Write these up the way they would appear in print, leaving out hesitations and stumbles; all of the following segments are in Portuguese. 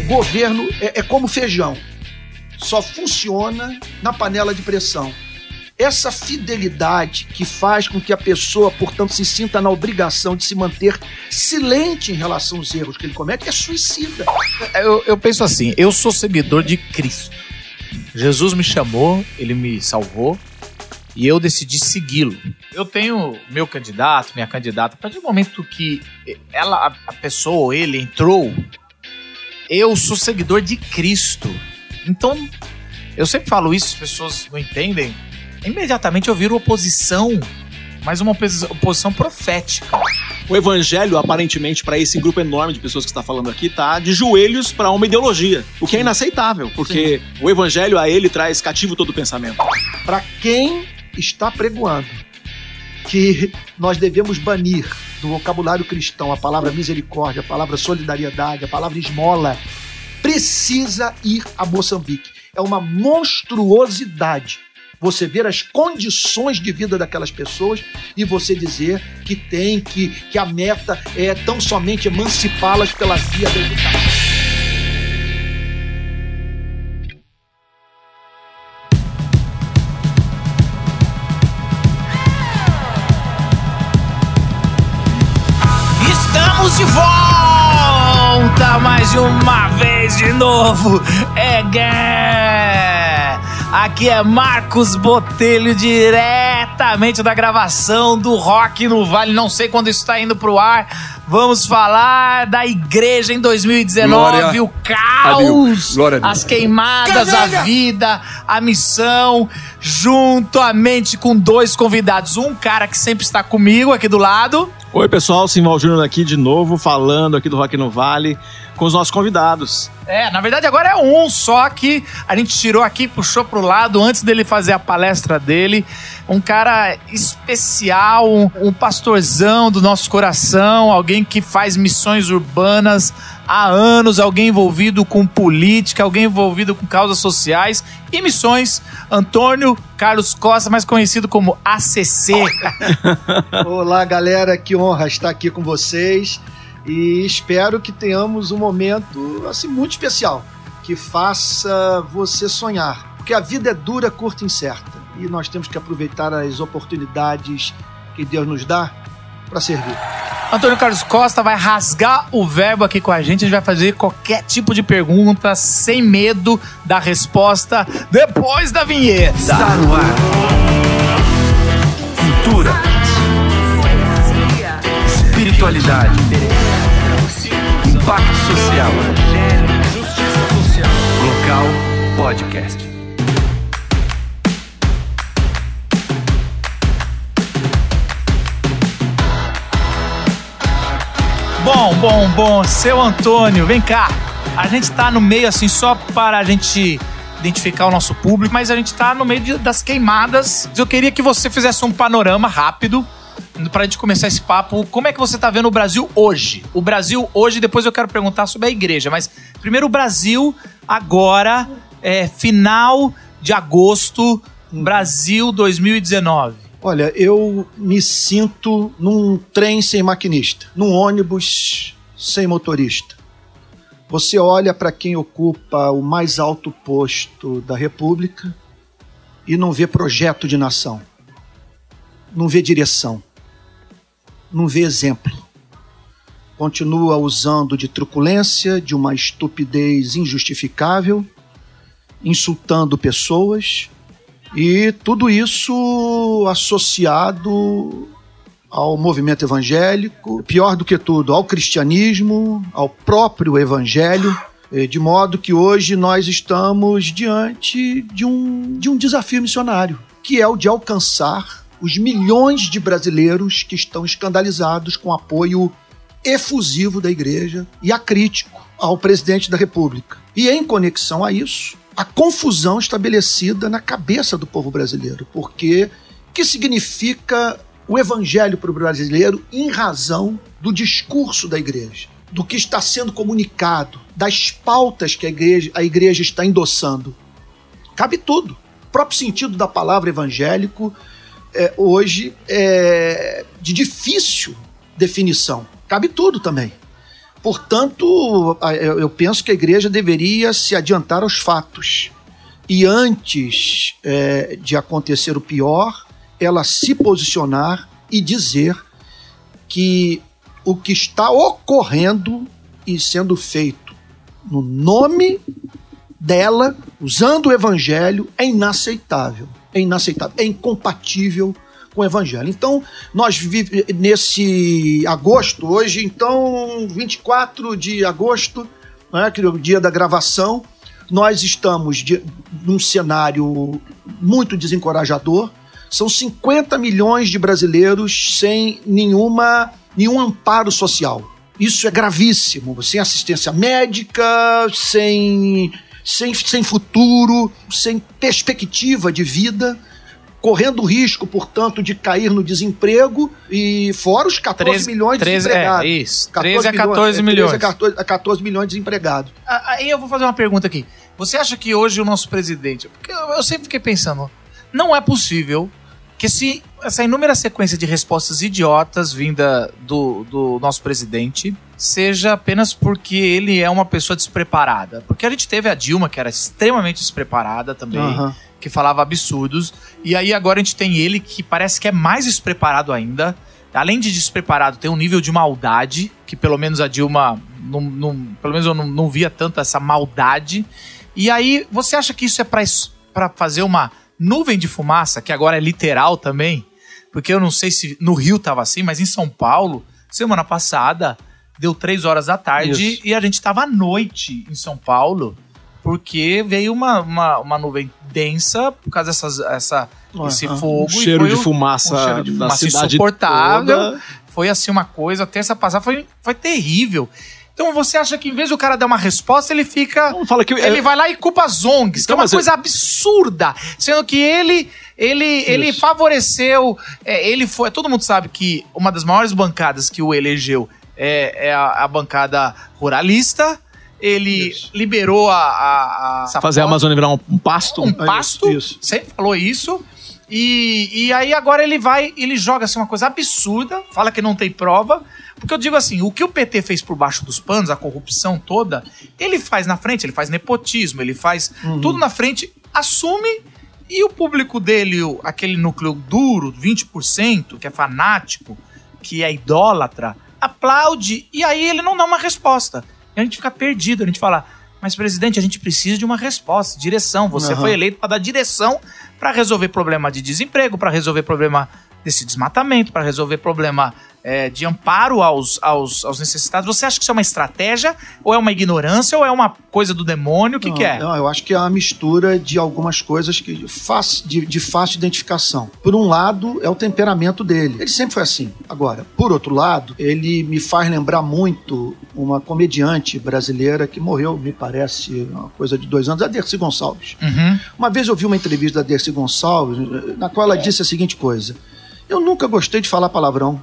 governo é como feijão. Só funciona na panela de pressão. Essa fidelidade que faz com que a pessoa, portanto, se sinta na obrigação de se manter silente em relação aos erros que ele comete é suicida. Eu penso assim, eu sou seguidor de Cristo. Jesus me chamou, ele me salvou e eu decidi segui-lo. Eu tenho meu candidato, minha candidata, a partir do momento que a pessoa ou ele entrou, eu sou seguidor de Cristo. Então, eu sempre falo isso, as pessoas não entendem. Imediatamente eu viro oposição, mas uma oposição profética. O evangelho, aparentemente, para esse grupo enorme de pessoas que está falando aqui, tá de joelhos para uma ideologia, o que é inaceitável, porque o evangelho a ele traz cativo todo o pensamento. Para quem está pregoando que nós devemos banir do vocabulário cristão a palavra misericórdia, a palavra solidariedade, a palavra esmola, precisa ir a Moçambique. É uma monstruosidade você ver as condições de vida daquelas pessoas e você dizer que a meta é tão somente emancipá-las pela via da educação. Estamos de volta mais uma vez de novo. Aqui é Marcos Botelho, diretamente da gravação do Rock no Vale. Não sei quando isso está indo pro ar. Vamos falar da igreja em 2019, o caos, as queimadas, a vida, a missão, juntamente com dois convidados. Um cara que sempre está comigo aqui do lado. Oi, pessoal, Simval Júnior aqui de novo, falando aqui do Rock no Vale com os nossos convidados. Na verdade agora é um só que a gente tirou aqui, puxou pro lado antes dele fazer a palestra dele. Um cara especial, um pastorzão do nosso coração, alguém que faz missões urbanas há anos, alguém envolvido com política, alguém envolvido com causas sociais e missões. Antônio Carlos Costa, mais conhecido como ACC. Olá, galera, que honra estar aqui com vocês e espero que tenhamos um momento assim muito especial, que faça você sonhar, porque a vida é dura, curta e incerta e nós temos que aproveitar as oportunidades que Deus nos dá para servir. Antônio Carlos Costa vai rasgar o verbo aqui com a gente vai fazer qualquer tipo de pergunta sem medo da resposta depois da vinheta. Está no ar. Cultura. Espiritualidade. Impacto social. Local Podcast. Bom, seu Antônio, vem cá. A gente tá no meio, assim, só para a gente identificar o nosso público, mas a gente tá no meio das queimadas. Eu queria que você fizesse um panorama rápido pra gente começar esse papo. Como é que você tá vendo o Brasil hoje? O Brasil hoje, depois eu quero perguntar sobre a igreja, mas primeiro o Brasil agora, final de agosto, Brasil 2019. Olha, eu me sinto num trem sem maquinista, num ônibus sem motorista. Você olha para quem ocupa o mais alto posto da República e não vê projeto de nação, não vê direção, não vê exemplo. Continua usando de truculência, de uma estupidez injustificável, insultando pessoas. E tudo isso associado ao movimento evangélico, pior do que tudo, ao cristianismo, ao próprio evangelho, de modo que hoje nós estamos diante de um desafio missionário, que é o de alcançar os milhões de brasileiros que estão escandalizados com o apoio efusivo da igreja e acrítico ao presidente da República. E em conexão a isso, a confusão estabelecida na cabeça do povo brasileiro, porque o que significa o evangelho para o brasileiro em razão do discurso da igreja, do que está sendo comunicado, das pautas que a igreja está endossando. Cabe tudo. O próprio sentido da palavra evangélico hoje é de difícil definição. Cabe tudo também. Portanto, eu penso que a igreja deveria se adiantar aos fatos. E antes de acontecer o pior, ela se posicionar e dizer que o que está ocorrendo e sendo feito no nome dela, usando o evangelho, é inaceitável. É inaceitável, é incompatível com o evangelho. Então, nós vivemos nesse agosto, hoje, então, 24 de agosto, né, que é o dia da gravação, nós estamos num cenário muito desencorajador. São 50 milhões de brasileiros sem nenhum amparo social. Isso é gravíssimo, sem assistência médica, sem futuro, sem perspectiva de vida, correndo risco, portanto, de cair no desemprego, e fora os 14 milhões de desempregados. Isso, 13 a 14 milhões. 13 a 14 milhões de desempregados. Aí eu vou fazer uma pergunta aqui. Você acha que hoje o nosso presidente... Porque eu sempre fiquei pensando, não é possível que essa inúmera sequência de respostas idiotas vinda do nosso presidente seja apenas porque ele é uma pessoa despreparada. Porque a gente teve a Dilma, que era extremamente despreparada também, que falava absurdos, e aí agora a gente tem ele, que parece que é mais despreparado ainda. Além de despreparado, tem um nível de maldade, que pelo menos a Dilma, pelo menos eu não via tanto essa maldade. E aí, você acha que isso é pra fazer uma nuvem de fumaça, que agora é literal também? Porque eu não sei se no Rio tava assim, mas em São Paulo, semana passada, deu 3 horas da tarde e a gente tava à noite em São Paulo, porque veio uma nuvem densa por causa desse fogo. Cheiro de fumaça, um cheiro de da fumaça cidade insuportável. toda. Foi assim uma coisa, terça passada foi terrível. Então você acha que em vez do cara dar uma resposta, ele fica... ele vai lá e culpa as ONGs, que é uma coisa absurda. Sendo que ele favoreceu... todo mundo sabe que uma das maiores bancadas que o elegeu é a bancada ruralista. Ele liberou fazer a Amazônia virar um pasto. Um pasto, sempre falou isso. E aí agora ele joga assim uma coisa absurda, fala que não tem prova, porque eu digo assim, o que o PT fez por baixo dos panos, a corrupção toda, ele faz na frente, ele faz nepotismo, ele faz tudo na frente, assume, e o público dele, aquele núcleo duro, 20%, que é fanático, que é idólatra, aplaude, e aí ele não dá uma resposta. E a gente fica perdido, a gente fala... Mas, presidente, a gente precisa de uma resposta, direção. Você foi eleito para dar direção para resolver problema de desemprego, para resolver problema desse desmatamento, para resolver problema de amparo aos necessitados. Você acha que isso é uma estratégia, ou é uma ignorância, ou é uma coisa do demônio? O que é? Não, eu acho que é uma mistura de algumas coisas de fácil identificação. Por um lado, é o temperamento dele. Ele sempre foi assim. Agora, por outro lado, ele me faz lembrar muito uma comediante brasileira que morreu, me parece, uma coisa de 2 anos, a Dercy Gonçalves. Uma vez eu vi uma entrevista da Dercy Gonçalves, na qual ela disse a seguinte coisa: eu nunca gostei de falar palavrão,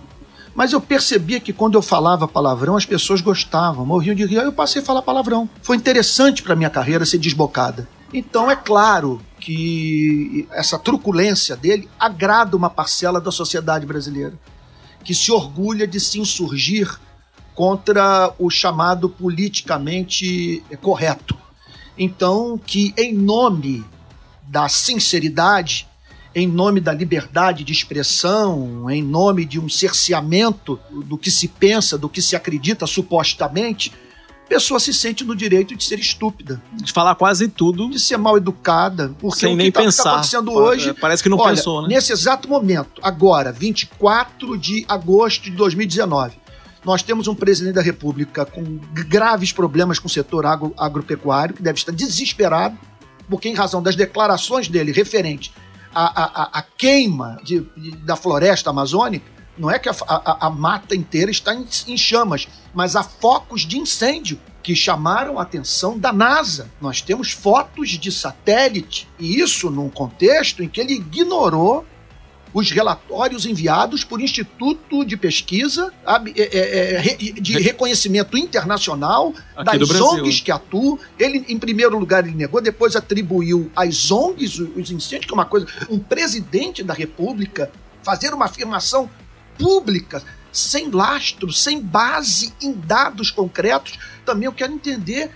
mas eu percebia que quando eu falava palavrão, as pessoas gostavam, morriam de rir, aí eu passei a falar palavrão. Foi interessante para minha carreira ser desbocada. Então é claro que essa truculência dele agrada uma parcela da sociedade brasileira, que se orgulha de se insurgir contra o chamado politicamente correto. Então, que em nome da sinceridade, em nome da liberdade de expressão, em nome de um cerceamento do que se pensa, do que se acredita supostamente, a pessoa se sente no direito de ser estúpida. De falar quase tudo. De ser mal educada. Porque sem nem pensar. O que está acontecendo hoje... Parece que não pensou, né? Nesse exato momento, agora, 24 de agosto de 2019, nós temos um presidente da República com graves problemas com o setor agropecuário, que deve estar desesperado, porque em razão das declarações dele referente à queima da floresta amazônica, não é que a mata inteira está em chamas, mas há focos de incêndio que chamaram a atenção da NASA. Nós temos fotos de satélite, e isso num contexto em que ele ignorou os relatórios enviados por Instituto de Pesquisa de reconhecimento internacional das ONGs que atuam. Ele, em primeiro lugar, ele negou, depois atribuiu às ONGs os incêndios, que é uma coisa... Um presidente da República fazer uma afirmação pública, sem lastro, sem base em dados concretos. Também eu quero entender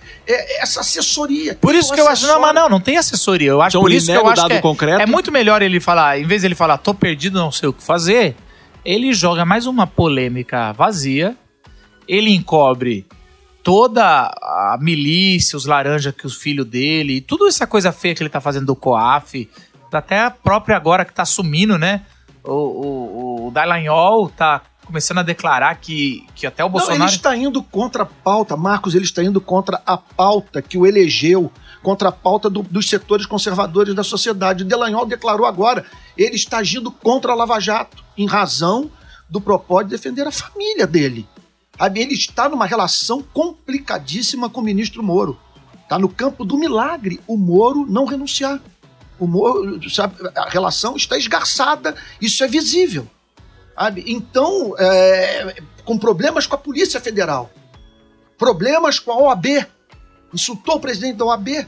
essa assessoria. Por isso que eu acho, não tem assessoria. Eu acho, então, por isso que eu acho que concreto. É muito melhor ele falar, em vez de ele falar, tô perdido, não sei o que fazer, ele joga mais uma polêmica vazia, ele encobre toda a milícia, os laranjas que os filhos dele, e tudo essa coisa feia que ele tá fazendo do COAF, até a própria agora que tá assumindo, né? O Dallagnol tá começando a declarar que até o Bolsonaro... Não, ele está indo contra a pauta, Marcos, ele está indo contra a pauta que o elegeu, contra a pauta dos setores conservadores da sociedade. O Dallagnol declarou agora, ele está agindo contra a Lava Jato, em razão do propósito de defender a família dele. Ele está numa relação complicadíssima com o ministro Moro. Está no campo do milagre o Moro não renunciar. O Moro, sabe, a relação está esgarçada, isso é visível. Sabe? Então, com problemas com a Polícia Federal, problemas com a OAB, insultou o presidente da OAB.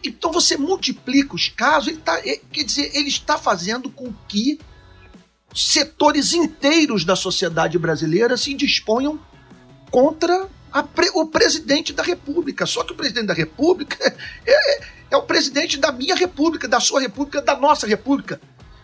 Então você multiplica os casos, quer dizer, ele está fazendo com que setores inteiros da sociedade brasileira se disponham contra o presidente da República. Só que o presidente da República é o presidente da minha República, da sua República, da nossa República,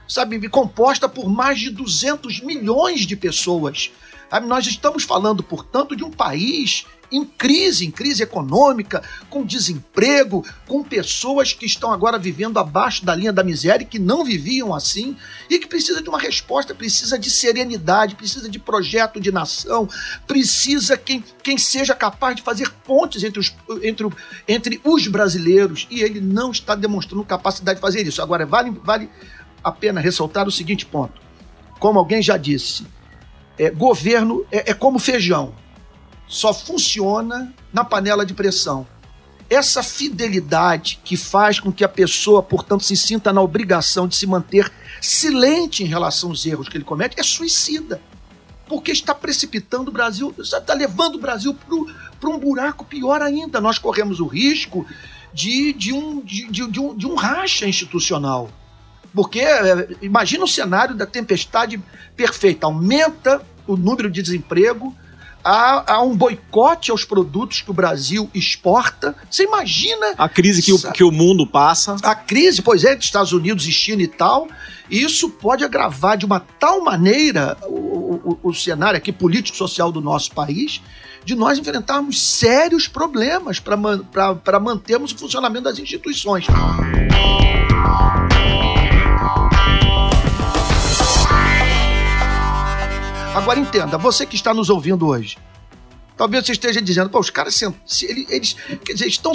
sabe, composta por mais de 200 milhões de pessoas. Sabe, nós estamos falando, portanto, de um país em crise econômica, com desemprego, com pessoas que estão agora vivendo abaixo da linha da miséria e que não viviam assim, e que precisa de uma resposta, precisa de serenidade, precisa de projeto de nação, precisa quem seja capaz de fazer pontes entre os brasileiros, e ele não está demonstrando capacidade de fazer isso. Agora, vale a pena ressaltar o seguinte ponto. Como alguém já disse, governo é como feijão. Só funciona na panela de pressão. Essa fidelidade que faz com que a pessoa, portanto, se sinta na obrigação de se manter silente em relação aos erros que ele comete, é suicida. Porque está precipitando o Brasil, está levando o Brasil para um buraco pior ainda. Nós corremos o risco de um racha institucional. Porque imagina o cenário da tempestade perfeita. Aumenta o número de desemprego, há um boicote aos produtos que o Brasil exporta. Você imagina... A crise que o mundo passa. A crise, pois é, dos Estados Unidos e China e tal. E isso pode agravar de uma tal maneira o cenário aqui político-social do nosso país, de nós enfrentarmos sérios problemas para mantermos o funcionamento das instituições. Agora entenda, você que está nos ouvindo hoje, talvez você esteja dizendo, pô, os caras eles quer dizer, estão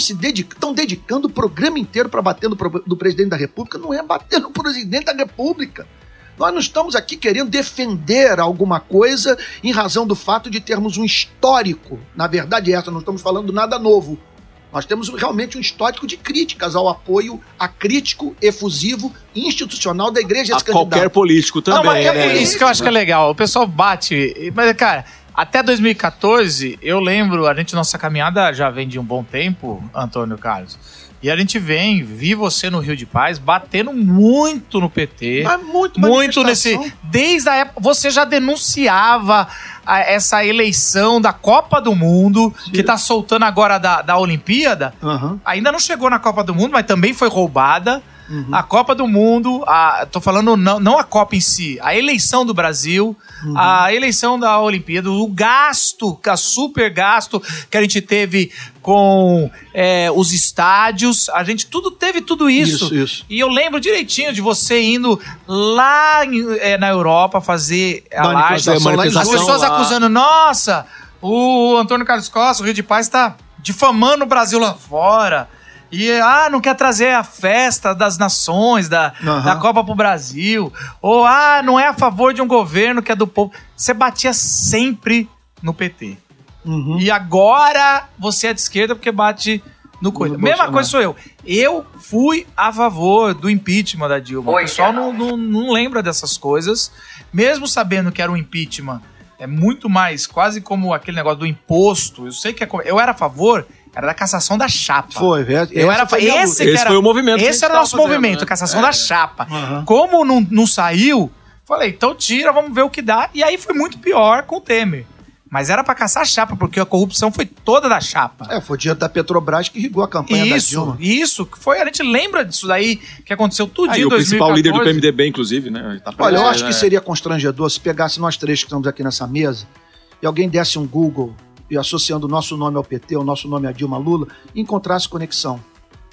dedicando o programa inteiro para bater no presidente da República. Não é bater no presidente da República. Nós não estamos aqui querendo defender alguma coisa em razão do fato de termos um histórico. Na verdade, não estamos falando nada novo. Nós temos realmente um histórico de críticas ao apoio acrítico, efusivo e institucional da igreja a qualquer político também. Não, mas isso que eu acho que é legal. O pessoal bate... Mas, cara, até 2014, eu lembro, nossa caminhada já vem de um bom tempo, Antônio Carlos. E a gente vi você no Rio de Paz batendo muito no PT. Mas muito nesse... Desde a época, você já denunciava essa eleição da Copa do Mundo, que tá soltando agora da Olimpíada. Uhum. Ainda não chegou na Copa do Mundo, mas também foi roubada. Uhum. A Copa do Mundo, tô falando não a Copa em si, a eleição do Brasil, a eleição da Olimpíada, o gasto, o super gasto que a gente teve com os estádios, a gente teve tudo isso. Isso. E eu lembro direitinho de você indo lá na Europa fazer a live, as pessoas acusando, nossa, o Antônio Carlos Costa, o Rio de Paz tá difamando o Brasil lá fora. E, não quer trazer a festa das nações, da Copa pro Brasil. Ou, não é a favor de um governo que é do povo. Você batia sempre no PT. Uhum. E agora você é de esquerda porque bate no coisa. Mesma coisa sou eu. Eu fui a favor do impeachment da Dilma. O pessoal não lembra dessas coisas. Mesmo sabendo que era um impeachment, é muito mais quase como aquele negócio do imposto. Eu sei que eu era a favor... Era da cassação da chapa. Esse foi o movimento. Esse era o nosso movimento, cassação da chapa. Uhum. Como não saiu, Falei, então tira, vamos ver o que dá. E aí foi muito pior com o Temer. Mas era pra caçar a chapa, porque a corrupção foi toda da chapa. Foi o dinheiro da Petrobras que irrigou a campanha da Dilma. Isso, que foi, a gente lembra disso daí, que aconteceu tudo em 2014. O principal líder do PMDB, inclusive, né? Tá Olha, eu acho que seria constrangedor se pegasse nós três que estamos aqui nessa mesa e alguém desse um Google e associando o nosso nome ao PT, o nosso nome a Dilma Lula, e encontrasse conexão.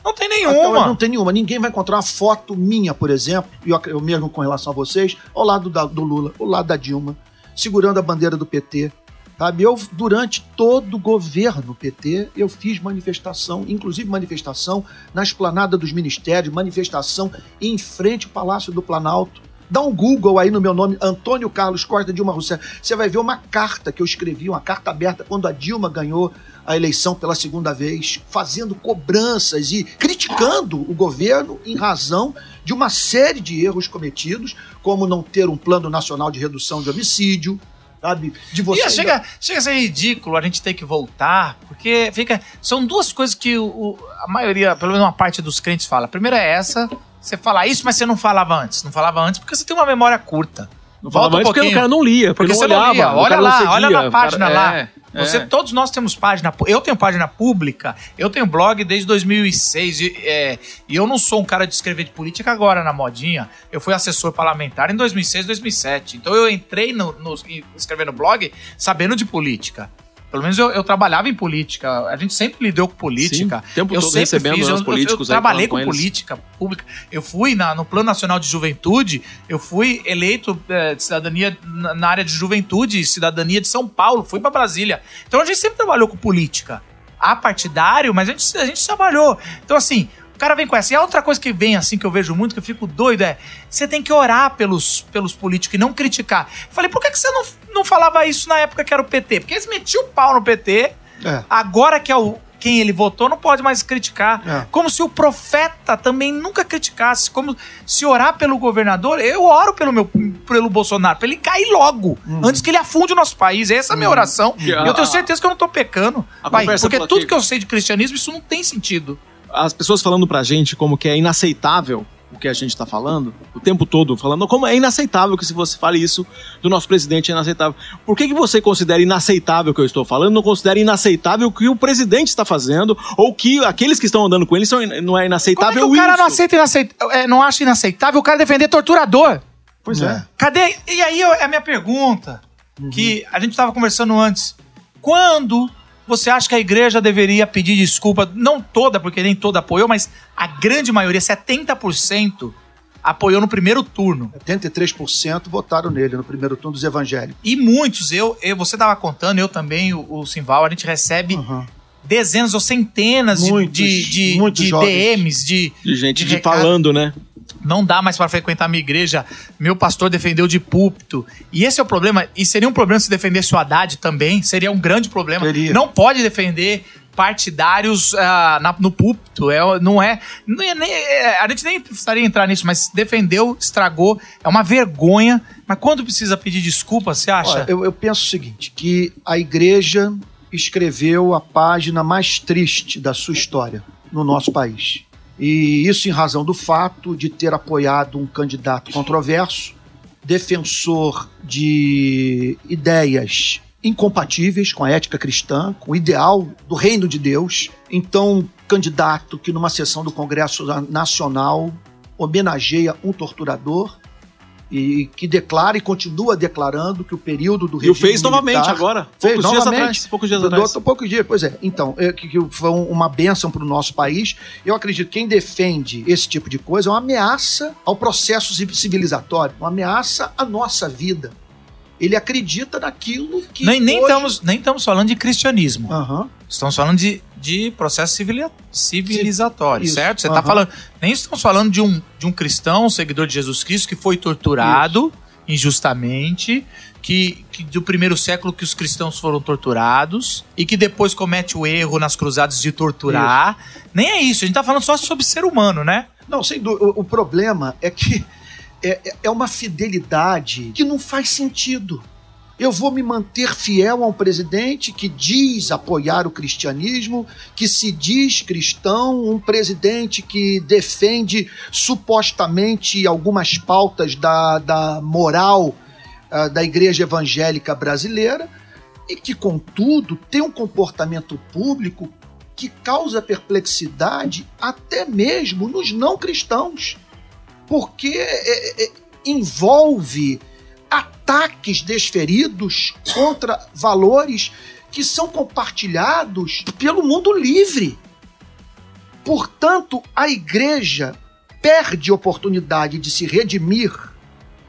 Não tem nenhuma. Não tem nenhuma. Ninguém vai encontrar uma foto minha, por exemplo, e eu mesmo com relação a vocês, ao lado do Lula, ao lado da Dilma, segurando a bandeira do PT. Sabe? Eu, durante todo o governo PT, eu fiz manifestação, inclusive manifestação na esplanada dos ministérios, manifestação em frente ao Palácio do Planalto. Dá um Google aí no meu nome, Antônio Carlos Costa Dilma Rousseff. Você vai ver uma carta que eu escrevi, uma carta aberta, quando a Dilma ganhou a eleição pela segunda vez, fazendo cobranças e criticando o governo em razão de uma série de erros cometidos, como não ter um plano nacional de redução de homicídio, sabe? De você chega a ser ridículo a gente ter que voltar, porque são duas coisas que a maioria, pelo menos uma parte dos crentes fala. A primeira é essa, você fala isso, mas você não falava antes. Não falava antes porque você tem uma memória curta. Não falava antes porque o cara não lia, porque não olhava. Não lia. Olha na página lá. Todos nós temos página. Eu tenho página pública, eu tenho blog desde 2006 e eu não sou um cara de escrever de política agora na modinha. Eu fui assessor parlamentar em 2006, 2007. Então eu entrei escrevendo blog sabendo de política. Pelo menos eu trabalhava em política. A gente sempre lidou com política. Sim, o tempo todo recebendo os políticos. Eu trabalhei com política pública. Eu fui no Plano Nacional de Juventude, eu fui eleito de cidadania na área de juventude e cidadania de São Paulo. Fui para Brasília. Então a gente sempre trabalhou com política. Apartidário, mas a gente trabalhou. Então assim, o cara vem com essa. E a outra coisa que vem assim, que eu vejo muito, que eu fico doido, você tem que orar pelos políticos e não criticar. Eu falei, por que você não falava isso na época que era o PT? Porque eles metiam o pau no PT, agora que é quem ele votou, não pode mais criticar. Como se o profeta também nunca criticasse. Como se orar pelo governador, eu oro pelo Bolsonaro, pra ele cair logo, antes que ele afunde o nosso país. Essa é a minha oração. E eu tenho certeza que eu não tô pecando. Porque tudo que eu sei de cristianismo, isso não tem sentido. As pessoas falando pra gente como que é inaceitável o que a gente tá falando, o tempo todo falando como é inaceitável que se você fale isso do nosso presidente é inaceitável. Por que você considera inaceitável o que eu estou falando, não considera inaceitável o que o presidente está fazendo, ou que aqueles que estão andando com ele não é inaceitável isso? Como é que o cara não acha inaceitável o cara defender torturador? Pois é. Cadê? E aí é a minha pergunta, que a gente tava conversando antes. Quando você acha que a igreja deveria pedir desculpa? Não toda, porque nem toda apoiou, mas a grande maioria, 70%, apoiou no primeiro turno. 83% votaram nele no primeiro turno dos evangélicos. E muitos, você estava contando, eu também, o Simval, a gente recebe dezenas ou centenas de DMs, de gente falando, né? Não dá mais para frequentar a minha igreja, meu pastor defendeu de púlpito. E esse é o problema, e seria um problema se defendesse o Haddad também, seria um grande problema. Não pode defender partidários no púlpito, a gente nem precisaria entrar nisso, mas defendeu, estragou, é uma vergonha. Mas quando precisa pedir desculpa, você acha? Olha, eu penso o seguinte, que a igreja escreveu a página mais triste da sua história no nosso país. E isso em razão do fato de ter apoiado um candidato controverso, defensor de ideias incompatíveis com a ética cristã, com o ideal do reino de Deus. Então, candidato que numa sessão do Congresso Nacional homenageia um torturador e que declara e continua declarando que o período do regime militar... E o fez novamente agora, poucos dias atrás. Poucos dias, pois é. Então, que foi uma bênção para o nosso país. Eu acredito que quem defende esse tipo de coisa é uma ameaça ao processo civilizatório, uma ameaça à nossa vida. Ele acredita naquilo que... Nem estamos falando de cristianismo. Estamos falando de processo civilizatório, certo? Você está falando... Nem estamos falando de um cristão, seguidor de Jesus Cristo, que foi torturado injustamente, que do primeiro século que os cristãos foram torturados e que depois comete o erro nas cruzadas de torturar. Nem é isso. A gente está falando só sobre ser humano, né? Não, sem dúvida. O problema é que é uma fidelidade que não faz sentido. Eu vou me manter fiel a um presidente que diz apoiar o cristianismo, que se diz cristão, um presidente que defende supostamente algumas pautas da moral da igreja evangélica brasileira e que, contudo, tem um comportamento público que causa perplexidade até mesmo nos não cristãos, porque envolve ataques desferidos contra valores que são compartilhados pelo mundo livre. Portanto, a igreja perde a oportunidade de se redimir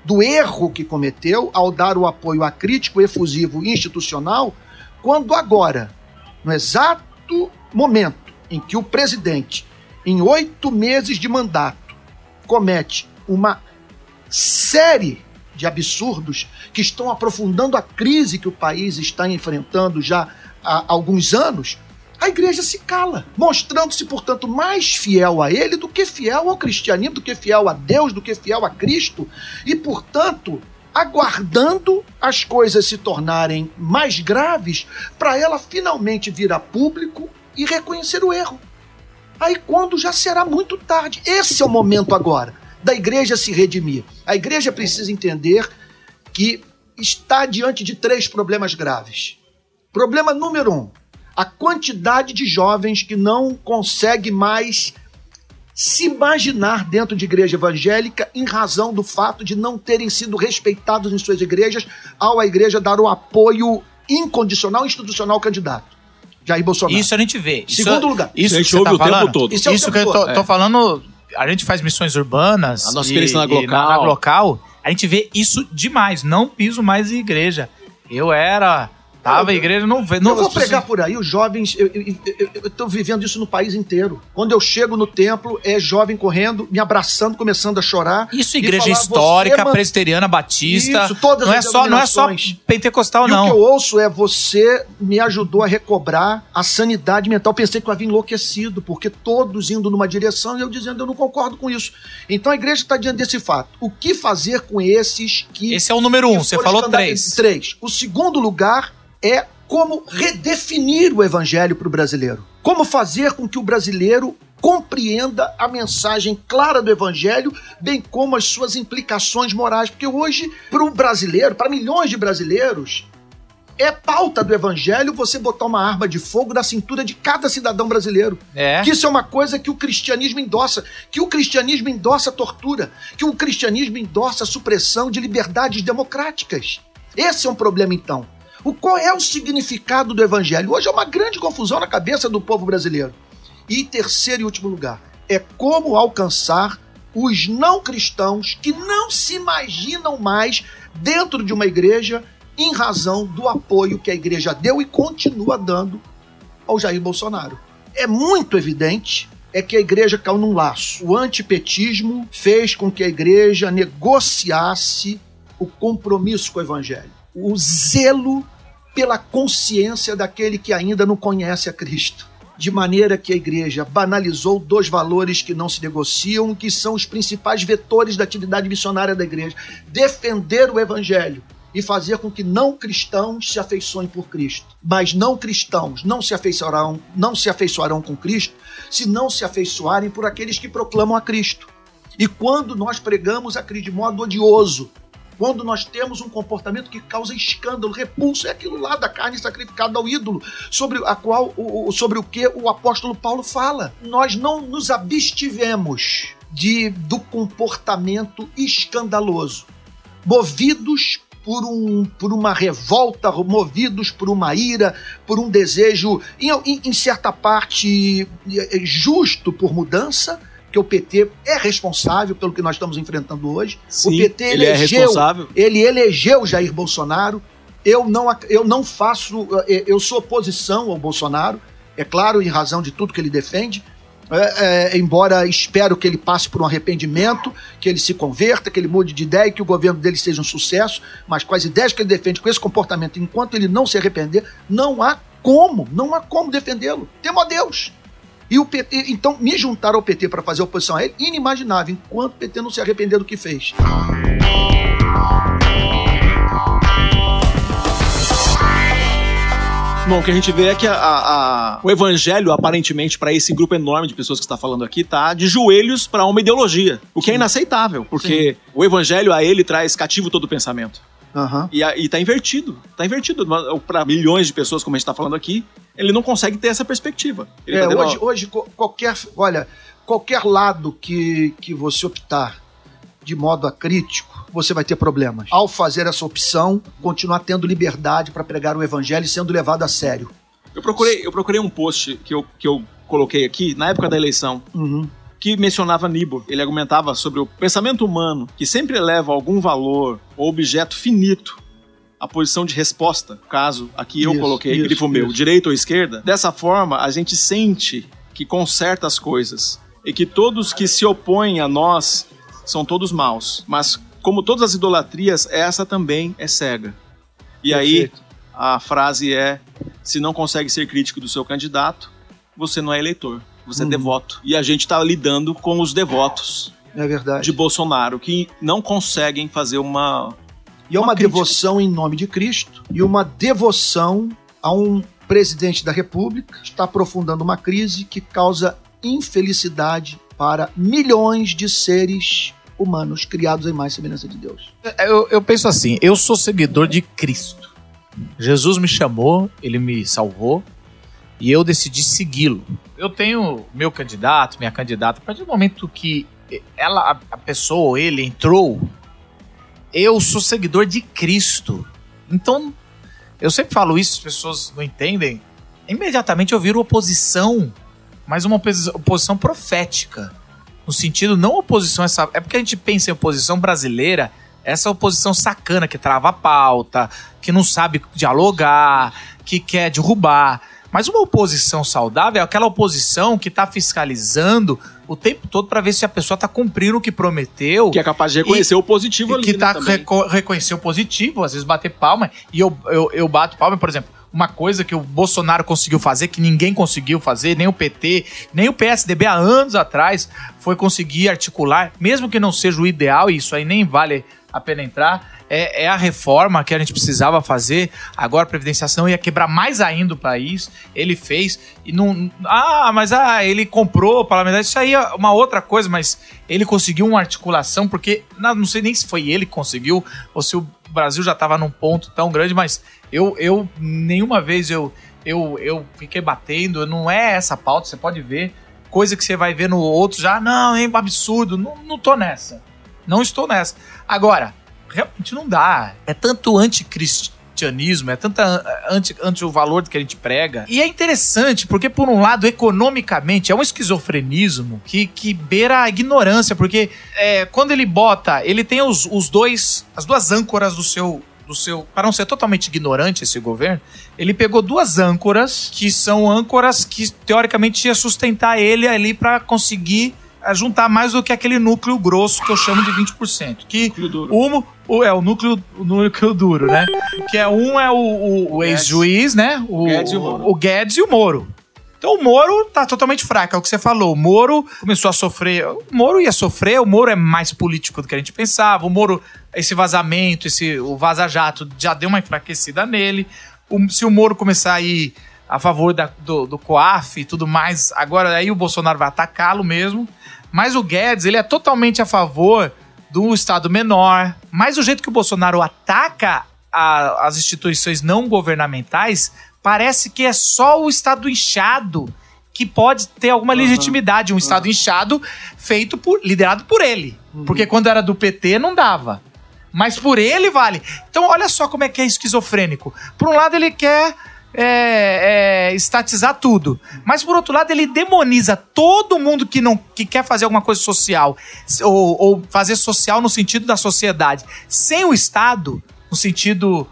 do erro que cometeu ao dar o apoio acrítico, efusivo e institucional, quando agora, no exato momento em que o presidente, em 8 meses de mandato, comete uma série de absurdos que estão aprofundando a crise que o país está enfrentando já há alguns anos, a igreja se cala, mostrando-se, portanto, mais fiel a ele do que fiel ao cristianismo, do que fiel a Deus, do que fiel a Cristo, e, portanto, aguardando as coisas se tornarem mais graves para ela finalmente vir a público e reconhecer o erro. Aí quando já será muito tarde. Esse é o momento agora da igreja se redimir. A igreja precisa entender que está diante de 3 problemas graves. Problema número 1, a quantidade de jovens que não consegue mais se imaginar dentro de igreja evangélica em razão do fato de não terem sido respeitados em suas igrejas ao a igreja dar o apoio incondicional institucional ao candidato Jair Bolsonaro. Isso a gente vê. Segundo lugar. Isso a gente ouve o tempo todo. Isso que eu tô falando, a gente faz missões urbanas. A nossa experiência na Glocal, a gente vê isso demais. Não piso mais em igreja. Tava a igreja, não vê. Eu vou pregar por aí, os jovens, eu tô vivendo isso no país inteiro. Quando eu chego no templo, é jovem correndo, me abraçando, começando a chorar. Isso, igreja histórica, presbiteriana, batista. Isso, todas as denominações. Não é só pentecostal, não. O que eu ouço é: você me ajudou a recobrar a sanidade mental. Pensei que eu havia enlouquecido, porque todos indo numa direção e eu dizendo, eu não concordo com isso. Então a igreja está diante desse fato. O que fazer com esses que... Esse é o número 1, você falou 3. 3. O segundo lugar é como redefinir o evangelho para o brasileiro. Como fazer com que o brasileiro compreenda a mensagem clara do evangelho, bem como as suas implicações morais. Porque hoje, para o brasileiro, para milhões de brasileiros, é pauta do evangelho você botar uma arma de fogo na cintura de cada cidadão brasileiro. Que isso é uma coisa que o cristianismo endossa. Que o cristianismo endossa a tortura. Que o cristianismo endossa a supressão de liberdades democráticas. Esse é um problema, então. Qual é o significado do evangelho? Hoje é uma grande confusão na cabeça do povo brasileiro. E terceiro e último lugar, é como alcançar os não cristãos que não se imaginam mais dentro de uma igreja em razão do apoio que a igreja deu e continua dando ao Jair Bolsonaro. É muito evidente que a igreja caiu num laço. O antipetismo fez com que a igreja negociasse o compromisso com o evangelho. O zelo pela consciência daquele que ainda não conhece a Cristo. De maneira que a igreja banalizou 2 valores que não se negociam, que são os principais vetores da atividade missionária da igreja. Defender o evangelho e fazer com que não cristãos se afeiçoem por Cristo. Mas não cristãos não se afeiçoarão com Cristo se não se afeiçoarem por aqueles que proclamam a Cristo. E quando nós pregamos a Cristo de modo odioso, quando nós temos um comportamento que causa escândalo, repulso, é aquilo lá da carne sacrificada ao ídolo, sobre o que o apóstolo Paulo fala. Nós não nos abstivemos do comportamento escandaloso, movidos por uma revolta, movidos por uma ira, por um desejo, em certa parte, justo por mudança, que o PT é responsável pelo que nós estamos enfrentando hoje. Sim, o PT é responsável. Ele elegeu Jair Bolsonaro. Eu sou oposição ao Bolsonaro, é claro, em razão de tudo que ele defende, embora espero que ele passe por um arrependimento, que ele se converta, que ele mude de ideia e que o governo dele seja um sucesso, mas com as ideias que ele defende, com esse comportamento, enquanto ele não se arrepender, não há como defendê-lo. Temo a Deus. E o PT, então, me juntar ao PT para fazer oposição a ele, inimaginável, enquanto o PT não se arrepender do que fez. Não, o que a gente vê é que o evangelho, aparentemente, para esse grupo enorme de pessoas que está falando aqui, tá de joelhos para uma ideologia. O que é inaceitável, porque o evangelho a ele traz cativo todo o pensamento. Uhum. E tá invertido. Tá invertido. Para milhões de pessoas, como a gente está falando aqui, ele não consegue ter essa perspectiva. Hoje qualquer lado que você optar de modo acrítico, você vai ter problemas. Ao fazer essa opção, continuar tendo liberdade para pregar o evangelho e sendo levado a sério. Eu procurei um post que eu coloquei aqui, na época da eleição, que mencionava Niebuhr. Ele argumentava sobre o pensamento humano, que sempre eleva algum valor ou objeto finito à posição de resposta. No caso, aqui eu coloquei, grifo meu, direita ou esquerda. Dessa forma, a gente sente que conserta as coisas e que todos que se opõem a nós são todos maus. Mas, como todas as idolatrias, essa também é cega. E aí, a frase é: se não consegue ser crítico do seu candidato, você não é eleitor, você é devoto. E a gente está lidando com os devotos de Bolsonaro, que não conseguem fazer uma... E é uma devoção em nome de Cristo, e uma devoção a um presidente da República que está aprofundando uma crise que causa infelicidade para milhões de seres humanos criados em mais semelhança de Deus. Eu penso assim, eu sou seguidor de Cristo. Jesus me chamou, ele me salvou e eu decidi segui-lo. Eu tenho meu candidato, minha candidata, a partir do momento que a pessoa ou ele entrou, eu sou seguidor de Cristo. Então, eu sempre falo isso, as pessoas não entendem. Imediatamente eu viro oposição, mas uma oposição profética. No sentido, não oposição, é porque a gente pensa em oposição brasileira, essa oposição sacana que trava a pauta, que não sabe dialogar, que quer derrubar. Mas uma oposição saudável é aquela oposição que está fiscalizando o tempo todo para ver se a pessoa está cumprindo o que prometeu. Que é capaz de reconhecer o positivo ali. Que está reconhecer o positivo, às vezes bater palma. E eu bato palma, por exemplo, uma coisa que o Bolsonaro conseguiu fazer, que ninguém conseguiu fazer, nem o PT, nem o PSDB há anos atrás, foi conseguir articular, mesmo que não seja o ideal, e isso aí nem vale a pena entrar, é a reforma que a gente precisava fazer. Agora a previdenciação ia quebrar mais ainda o país. Ele fez e não... ele comprou parlamentar. Isso aí é uma outra coisa, mas ele conseguiu uma articulação, porque não sei nem se foi ele que conseguiu ou se o Brasil já estava num ponto tão grande, mas eu nenhuma vez eu fiquei batendo. Não é essa pauta, você pode ver coisa que você vai ver no outro já, não, é absurdo, não tô nessa, não estou nessa. Agora, realmente não dá, é tanto anticristianismo, é tanto anti o valor que a gente prega, e é interessante porque, por um lado, economicamente é um esquizofrenismo que beira a ignorância, porque quando ele tem as duas âncoras do seu, para não ser totalmente ignorante esse governo, ele pegou duas âncoras, que são âncoras que teoricamente ia sustentar ele ali para conseguir juntar mais do que aquele núcleo grosso que eu chamo de 20%. Que o núcleo duro, né? Que o ex-juiz, né? O Guedes e o Moro. Então o Moro tá totalmente fraco, é o que você falou. O Moro começou a sofrer. O Moro ia sofrer, o Moro é mais político do que a gente pensava. O Moro, esse vazamento, o vaza-jato já deu uma enfraquecida nele. Se o Moro começar a ir a favor do COAF e tudo mais, agora aí o Bolsonaro vai atacá-lo mesmo. Mas o Guedes, ele é totalmente a favor do Estado menor. Mas o jeito que o Bolsonaro ataca as instituições não governamentais, parece que é só o Estado inchado que pode ter alguma legitimidade. Um Estado inchado liderado por ele. Porque quando era do PT não dava. Mas por ele vale. Então olha só como é que é esquizofrênico. Por um lado ele quer estatizar tudo, mas por outro lado ele demoniza todo mundo que quer fazer alguma coisa social, ou fazer social no sentido da sociedade, sem o Estado, no sentido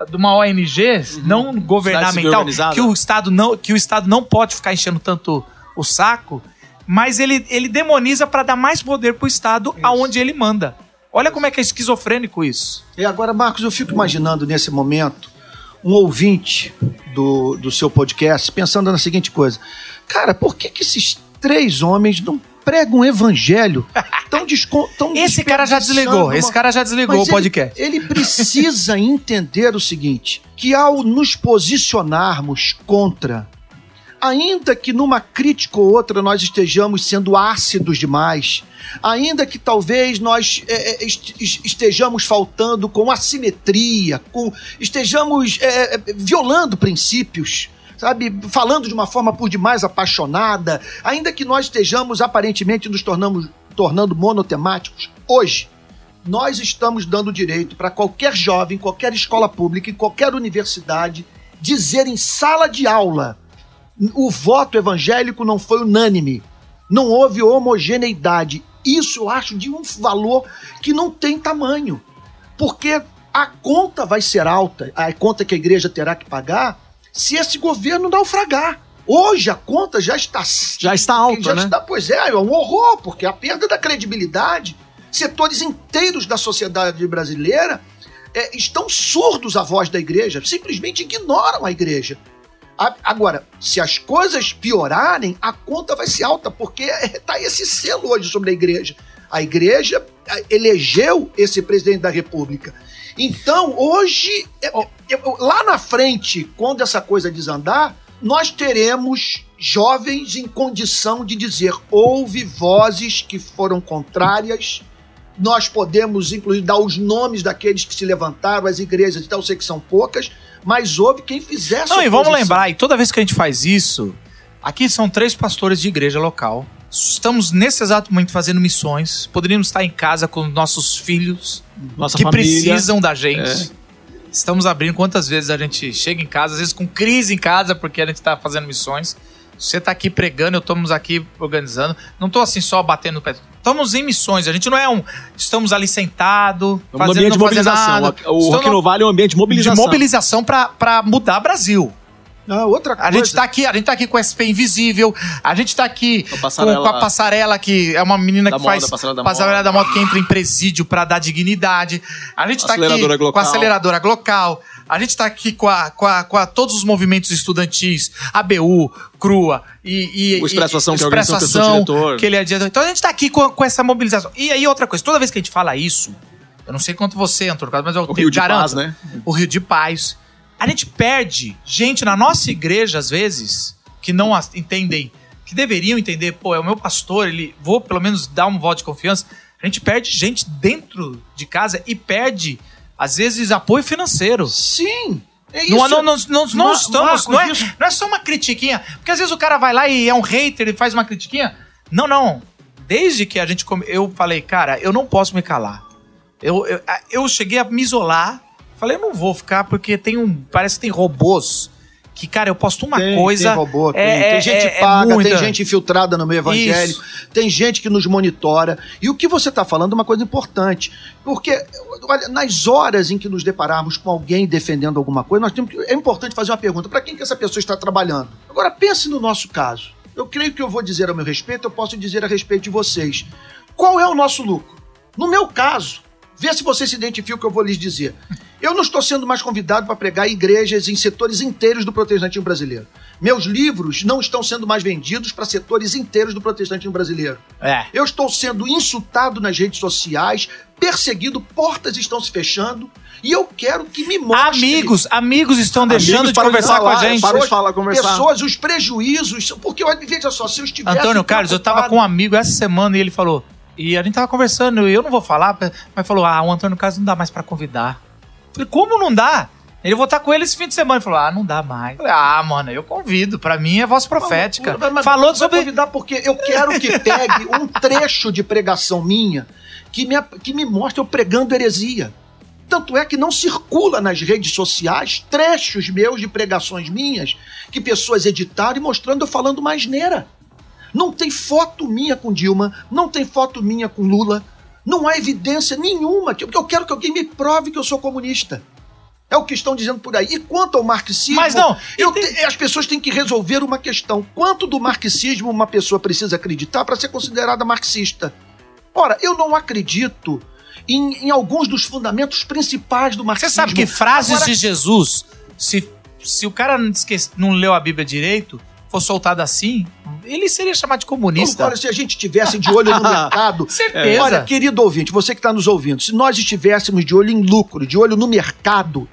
de uma ONG não governamental, que o Estado não pode ficar enchendo tanto o saco, mas ele demoniza para dar mais poder pro Estado aonde ele manda. Olha como é que é esquizofrênico isso. E agora, Marcos, eu fico imaginando nesse momento um ouvinte do seu podcast pensando na seguinte coisa: cara, por que esses três homens não prega um evangelho tão Esse cara já desligou. Esse cara já desligou o podcast. Ele precisa entender o seguinte, que ao nos posicionarmos contra, ainda que numa crítica ou outra nós estejamos sendo ácidos demais, ainda que talvez nós estejamos faltando com assimetria, estejamos violando princípios, sabe, falando de uma forma por demais apaixonada, ainda que nós estejamos aparentemente nos tornando monotemáticos, hoje nós estamos dando direito para qualquer jovem, qualquer escola pública, em qualquer universidade, dizer em sala de aula: o voto evangélico não foi unânime, não houve homogeneidade. Isso eu acho de um valor que não tem tamanho, porque a conta vai ser alta, a conta que a igreja terá que pagar, se esse governo naufragar. Hoje a conta já está alta, né? Pois é um horror, porque a perda da credibilidade, setores inteiros da sociedade brasileira estão surdos à voz da igreja, simplesmente ignoram a igreja. Agora, se as coisas piorarem, a conta vai ser alta, porque está esse selo hoje sobre a igreja. A igreja elegeu esse presidente da República. Então, hoje, lá na frente, quando essa coisa desandar, nós teremos jovens em condição de dizer: houve vozes que foram contrárias, nós podemos, inclusive, dar os nomes daqueles que se levantaram, as igrejas, então eu sei que são poucas, mas houve quem fizesse oposição. E vamos lembrar, e toda vez que a gente faz isso, aqui são 3 pastores de igreja local, estamos nesse exato momento fazendo missões, poderíamos estar em casa com nossos filhos, nossa que família precisam da gente. Estamos abrindo, quantas vezes a gente chega em casa, às vezes com crise em casa, porque a gente está fazendo missões. Você está aqui pregando, eu estamos aqui organizando. Não estou assim só batendo no pé. Estamos em missões, a gente não é estamos ali sentados, fazendo ambiente de mobilização. Nada. O Rock no Vale é um ambiente de mobilização. De mobilização para mudar o Brasil. Outra coisa. A gente tá aqui com o SP Invisível, a gente tá aqui com a Passarela, que é uma menina que faz Passarela da Moto, que entra em presídio pra dar dignidade. A gente tá aqui com a Aceleradora Glocal. A gente tá aqui com todos os movimentos estudantis, ABU, CRUA e o Expresso Ação, que é a Expresso organização que eu sou diretor. Que ele é diretor. Então a gente tá aqui com essa mobilização. E aí outra coisa, toda vez que a gente fala isso, eu não sei quanto você, Antônio, mas eu Rio de garanto, Paz, né? O Rio de Paz. A gente perde gente na nossa igreja, às vezes, que não entendem, que deveriam entender, é o meu pastor, vou pelo menos dar um voto de confiança. A gente perde gente dentro de casa e perde, às vezes, apoio financeiro. Sim! Não estamos. Não é só uma critiquinha. Porque às vezes o cara vai lá e é um hater e faz uma critiquinha. Não. Desde que eu falei, cara, eu não posso me calar. Eu cheguei a me isolar. Falei, eu não vou ficar porque parece que tem robôs que, cara, eu posto uma coisa... Tem robô, tem gente paga, tem gente infiltrada no meio evangélico, tem gente que nos monitora. E o que você está falando é uma coisa importante, porque olha, nas horas em que nos depararmos com alguém defendendo alguma coisa, é importante fazer uma pergunta: para quem que essa pessoa está trabalhando? Agora, pense no nosso caso. Eu creio que eu vou dizer a meu respeito, eu posso dizer a respeito de vocês. Qual é o nosso lucro? No meu caso, vê se você se identifica o que eu vou lhes dizer. Eu não estou sendo mais convidado para pregar em igrejas em setores inteiros do protestantismo brasileiro. Meus livros não estão sendo mais vendidos para setores inteiros do protestantismo brasileiro. Eu estou sendo insultado nas redes sociais, perseguido, portas estão se fechando, e eu quero que me mostre... Amigos estão deixando de conversar com a gente. Pessoas, os prejuízos, porque veja só, se eu estivesse... Antônio Carlos, eu estava com um amigo essa semana e ele falou... E a gente tava conversando, e eu não vou falar, mas falou, o Antônio Carlos não dá mais pra convidar. Falei, como não dá? Ele vou estar com ele esse fim de semana. Ele falou, não dá mais. Falei, mano, eu convido, pra mim é voz profética. Mas falou sobre... convidar porque eu quero que pegue um trecho de pregação minha que me mostre eu pregando heresia. Tanto é que não circula nas redes sociais trechos meus de pregações minhas que pessoas editaram e mostrando eu falando uma asneira. Não tem foto minha com Dilma, não tem foto minha com Lula, não há evidência nenhuma, porque eu quero que alguém me prove que eu sou comunista. É o que estão dizendo por aí. E quanto ao marxismo, mas não, as pessoas têm que resolver uma questão. Quanto do marxismo uma pessoa precisa acreditar para ser considerada marxista? Ora, eu não acredito em alguns dos fundamentos principais do marxismo. Você sabe que frases de Jesus, se o cara não leu a Bíblia direito... fosse soltado assim, ele seria chamado de comunista. Olha, se a gente tivesse de olho no mercado... Certeza. Olha, querido ouvinte, você que está nos ouvindo, se nós estivéssemos de olho em lucro, de olho no mercado,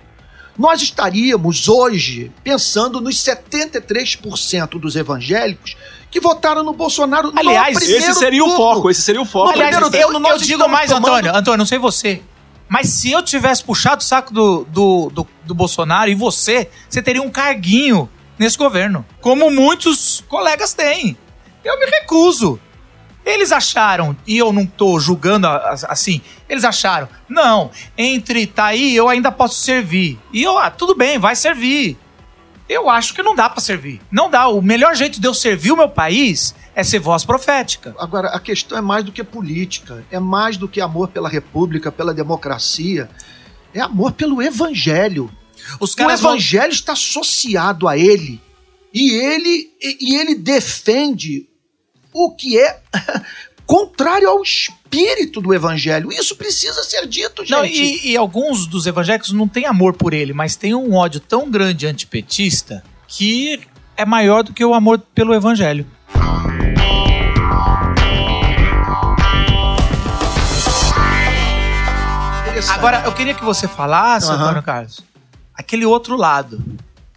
nós estaríamos hoje pensando nos 73% dos evangélicos que votaram no Bolsonaro. Aliás, no primeiro esse seria o foco. Aliás, eu digo mais, tomando... Antônio, não sei você, mas se eu tivesse puxado o saco do Bolsonaro e você teria um carguinho nesse governo, como muitos colegas têm. Eu me recuso. Eles acharam, e eu não tô julgando assim, eles acharam, não, entre tá aí, eu ainda posso servir. E eu, tudo bem, vai servir. Eu acho que não dá pra servir. Não dá. O melhor jeito de eu servir o meu país é ser voz profética. Agora, a questão é mais do que política. É mais do que amor pela república, pela democracia. É amor pelo evangelho. O evangelho está associado a ele. E ele defende o que é contrário ao espírito do evangelho. Isso precisa ser dito, gente. Não, e alguns dos evangélicos não têm amor por ele, mas tem um ódio tão grande antipetista que é maior do que o amor pelo evangelho. Agora, eu queria que você falasse, Antônio Carlos, aquele outro lado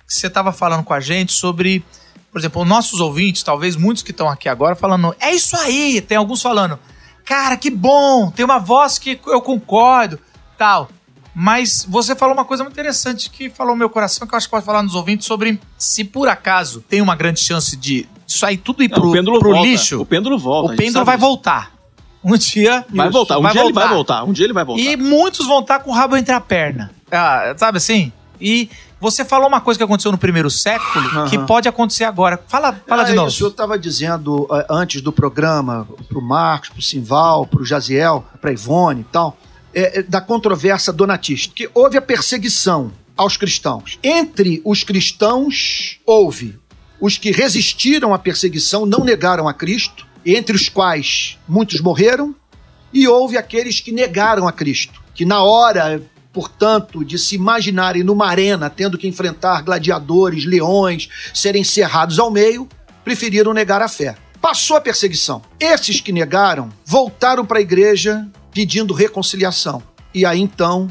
que você estava falando com a gente sobre, por exemplo, os nossos ouvintes, talvez muitos que estão aqui agora, falando, é isso aí, tem alguns falando, cara, que bom, tem uma voz que eu concordo, tal. Mas você falou uma coisa muito interessante que falou no meu coração, que eu acho que pode falar nos ouvintes, sobre se por acaso tem uma grande chance de isso aí tudo ir pro lixo. O pêndulo volta. O pêndulo vai voltar. Um dia... Vai voltar. Um dia ele vai voltar. Um dia ele vai voltar. E muitos vão estar com o rabo entre a perna. Sabe assim? E você falou uma coisa que aconteceu no primeiro século que pode acontecer agora. Fala de novo. Isso eu estava dizendo antes do programa, pro Marcos, pro Simval, pro Jaziel, pra Ivone e tal, da controvérsia donatista, que houve a perseguição aos cristãos. Entre os cristãos, houve os que resistiram à perseguição, não negaram a Cristo, entre os quais muitos morreram, e houve aqueles que negaram a Cristo, que na hora, portanto, de se imaginarem numa arena, tendo que enfrentar gladiadores, leões, serem cerrados ao meio, preferiram negar a fé. Passou a perseguição. Esses que negaram voltaram para a igreja pedindo reconciliação. E aí, então,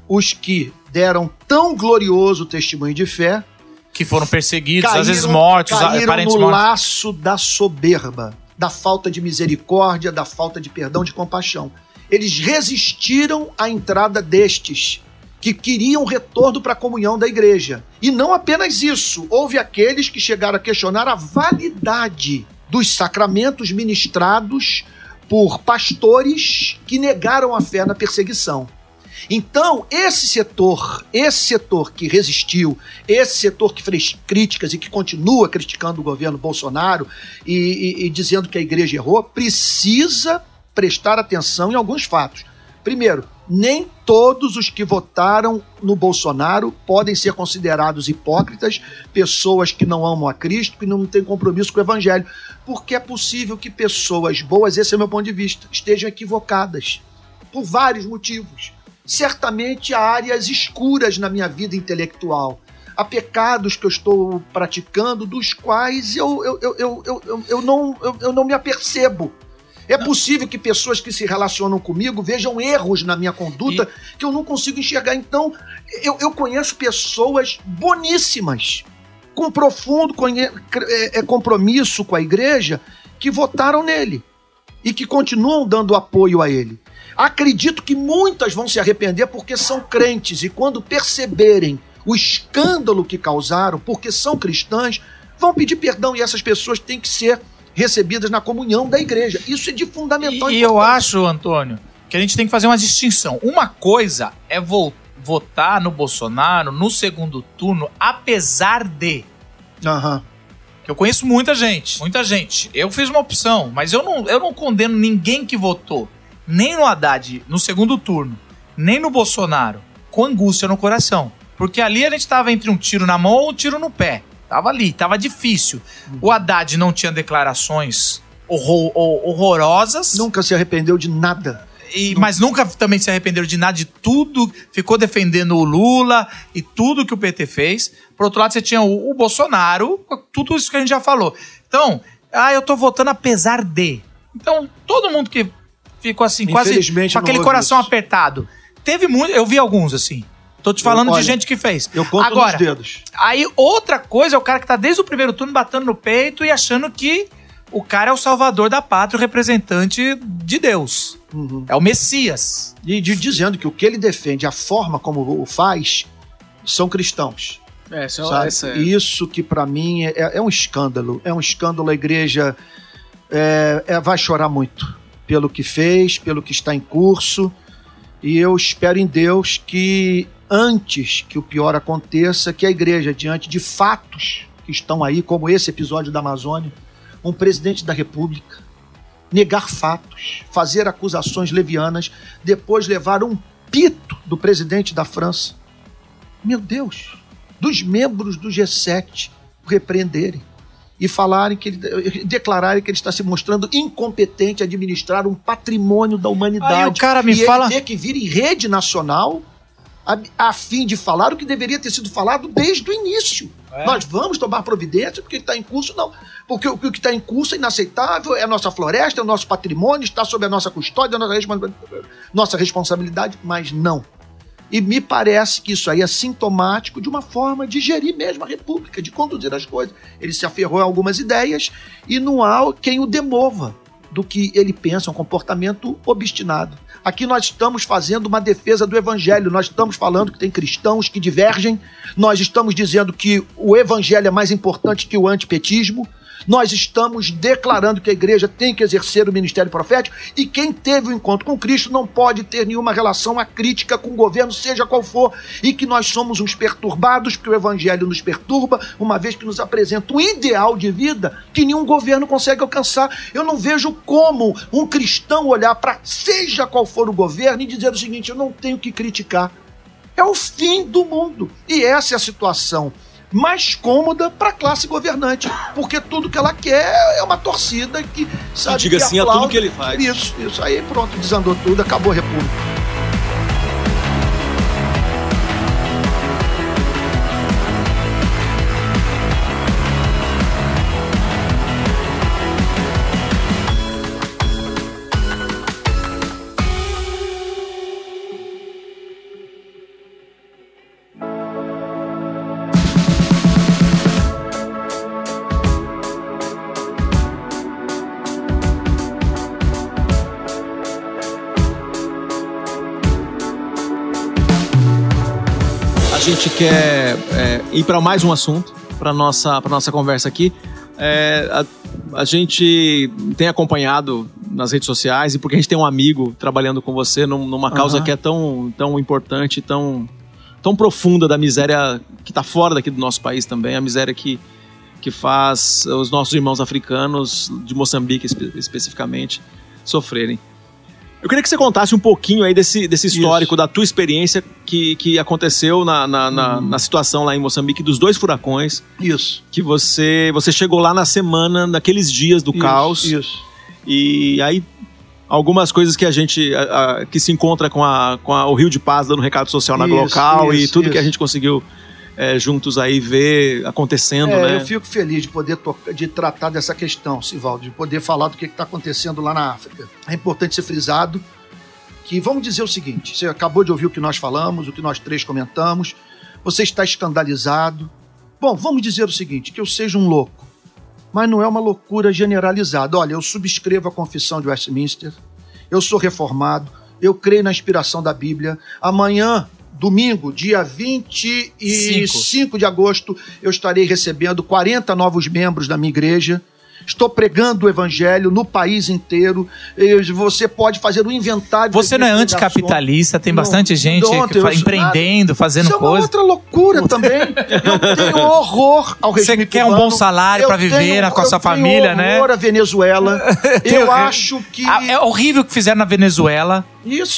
os que deram tão glorioso testemunho de fé, que foram perseguidos, às vezes mortos, caíram parentes no mortos. laço da soberba, da falta de misericórdia, da falta de perdão, de compaixão. Eles resistiram à entrada destes, que queriam retorno para a comunhão da igreja. E não apenas isso, houve aqueles que chegaram a questionar a validade dos sacramentos ministrados por pastores que negaram a fé na perseguição. Então, esse setor que resistiu, esse setor que fez críticas e que continua criticando o governo Bolsonaro e dizendo que a igreja errou, precisa prestar atenção em alguns fatos. Primeiro, nem todos os que votaram no Bolsonaro podem ser considerados hipócritas, pessoas que não amam a Cristo, que não têm compromisso com o Evangelho, porque é possível que pessoas boas, esse é o meu ponto de vista, estejam equivocadas, por vários motivos. Certamente há áreas escuras na minha vida intelectual, há pecados que eu estou praticando, dos quais eu não me apercebo. É possível que pessoas que se relacionam comigo vejam erros na minha conduta que eu não consigo enxergar. Então, eu conheço pessoas boníssimas, com profundo compromisso com a igreja, que votaram nele e que continuam dando apoio a ele. Acredito que muitas vão se arrepender porque são crentes e quando perceberem o escândalo que causaram, porque são cristãs, vão pedir perdão e essas pessoas têm que ser recebidas na comunhão da igreja. Isso é de fundamental importância. E eu acho, Antônio, que a gente tem que fazer uma distinção. Uma coisa é votar no Bolsonaro no segundo turno, apesar de... Eu conheço muita gente. Eu fiz uma opção, mas eu não condeno ninguém que votou nem no Haddad no segundo turno, nem no Bolsonaro, com angústia no coração. Porque ali a gente tava entre um tiro na mão ou um tiro no pé. Tava ali, tava difícil. O Haddad não tinha declarações horrorosas. Nunca se arrependeu de nada. Mas nunca também se arrependeram de nada, de tudo, ficou defendendo o Lula e tudo que o PT fez. Por outro lado, você tinha o Bolsonaro, tudo isso que a gente já falou. Então, eu tô votando apesar de. Então, todo mundo que ficou assim, quase com aquele coração apertado. Teve muito, eu vi alguns assim. Tô te falando de gente que fez. Eu conto agora, nos dedos. Aí, outra coisa é o cara que tá desde o primeiro turno batendo no peito e achando que o cara é o salvador da pátria, o representante de Deus. Uhum. É o Messias. E dizendo que o que ele defende, a forma como o faz, são cristãos. Isso que pra mim é um escândalo. É um escândalo. A igreja vai chorar muito pelo que fez, pelo que está em curso. E eu espero em Deus que, antes que o pior aconteça, que a igreja, diante de fatos que estão aí, como esse episódio da Amazônia, um presidente da República negar fatos, fazer acusações levianas, depois levar um pito do presidente da França. Meu Deus! Dos membros do G7 repreenderem e declararem que ele está se mostrando incompetente a administrar um patrimônio da humanidade. Aí o cara me ele fala... ter que vir em rede nacional a fim de falar o que deveria ter sido falado desde o início. Nós vamos tomar providência porque está em curso, não. Porque o que está em curso é inaceitável, é a nossa floresta, é o nosso patrimônio, está sob a nossa custódia, nossa responsabilidade, mas não. E me parece que isso aí é sintomático de uma forma de gerir mesmo a República, de conduzir as coisas. Ele se aferrou a algumas ideias e não há quem o demova do que ele pensa, um comportamento obstinado. Aqui nós estamos fazendo uma defesa do evangelho, nós estamos falando que tem cristãos que divergem, nós estamos dizendo que o evangelho é mais importante que o antipetismo, nós estamos declarando que a igreja tem que exercer o ministério profético e quem teve o encontro com Cristo não pode ter nenhuma relação acrítica com o governo, seja qual for, e que nós somos uns perturbados, porque o evangelho nos perturba, uma vez que nos apresenta um ideal de vida que nenhum governo consegue alcançar. Eu não vejo como um cristão olhar para seja qual for o governo e dizer o seguinte: eu não tenho que criticar. É o fim do mundo. E essa é a situação mais cômoda para a classe governante, porque tudo que ela quer é uma torcida que sabe, diga que sim aplaude. a tudo que ele faz. Isso aí, pronto, desandou tudo, acabou a República. A gente quer ir para mais um assunto, para nossa conversa aqui. A gente tem acompanhado nas redes sociais e porque a gente tem um amigo trabalhando com você numa causa que é tão importante, tão profunda da miséria que está fora daqui do nosso país também, a miséria que faz os nossos irmãos africanos, de Moçambique especificamente, sofrerem. Eu queria que você contasse um pouquinho aí desse histórico, da tua experiência que aconteceu na situação lá em Moçambique, dos 2 furacões. Isso. Que você chegou lá na semana, naqueles dias do caos. Isso. E aí, algumas coisas que a gente que se encontra com o Rio de Paz dando recado social na local e tudo que a gente conseguiu juntos aí ver acontecendo, né? Eu fico feliz de poder de tratar dessa questão, Sivaldo, de poder falar do que está acontecendo lá na África. É importante ser frisado que, vamos dizer o seguinte, você acabou de ouvir o que nós falamos, o que nós 3 comentamos, você está escandalizado. Bom, vamos dizer o seguinte, que eu seja um louco, mas não é uma loucura generalizada. Olha, eu subscrevo a Confissão de Westminster, eu sou reformado, eu creio na inspiração da Bíblia. Amanhã, domingo, dia 25 de agosto, eu estarei recebendo 40 novos membros da minha igreja. Estou pregando o evangelho no país inteiro. Você pode fazer um inventário. Você não é anticapitalista, tem bastante gente empreendendo, fazendo coisas. Isso é uma outra loucura também. Eu tenho horror ao regime Você quer um bom salário para viver com a sua família, né? Eu tenho horror à Venezuela. Eu acho que... É horrível o que fizeram na Venezuela.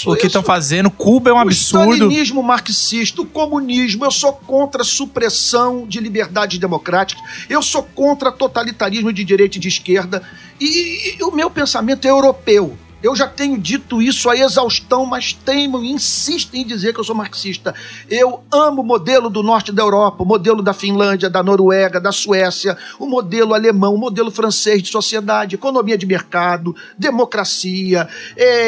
O que estão fazendo. Cuba é um absurdo. O stalinismo marxista, o comunismo. Eu sou contra a supressão de liberdades democráticas. Eu sou contra totalitarismo de direita e de esquerda. E o meu pensamento é europeu. Eu já tenho dito isso a exaustão, mas teimo e insisto em dizer que eu sou marxista. Eu amo o modelo do norte da Europa, o modelo da Finlândia, da Noruega, da Suécia, o modelo alemão, o modelo francês de sociedade, economia de mercado, democracia,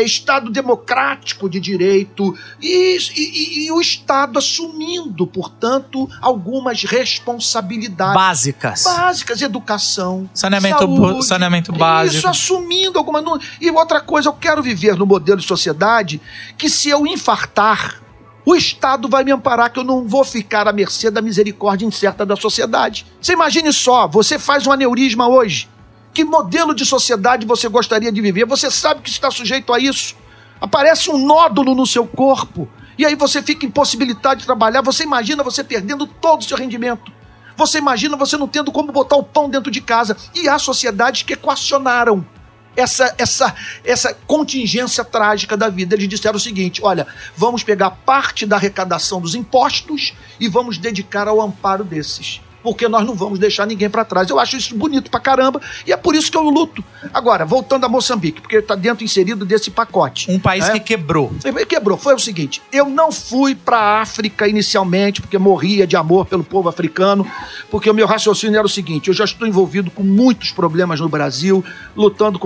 Estado democrático de direito e o Estado assumindo, portanto, algumas responsabilidades básicas, educação, saneamento básico. Isso, assumindo alguma... E outra coisa, eu quero viver no modelo de sociedade que, se eu infartar, o Estado vai me amparar, que eu não vou ficar à mercê da misericórdia incerta da sociedade. Você imagine só, você faz um aneurisma hoje. Que modelo de sociedade você gostaria de viver? Você sabe que está sujeito a isso. Aparece um nódulo no seu corpo e aí você fica impossibilitado de trabalhar. Você imagina você perdendo todo o seu rendimento. Você imagina você não tendo como botar o pão dentro de casa. E há sociedades que equacionaram essa contingência trágica da vida. Eles disseram o seguinte: olha, vamos pegar parte da arrecadação dos impostos e vamos dedicar ao amparo desses, porque nós não vamos deixar ninguém para trás. Eu acho isso bonito pra caramba e é por isso que eu luto. Agora, voltando a Moçambique, porque ele está inserido desse pacote. Um país que quebrou. Quebrou. Foi o seguinte: eu não fui para a África inicialmente porque morria de amor pelo povo africano, porque o meu raciocínio era o seguinte: eu já estou envolvido com muitos problemas no Brasil, lutando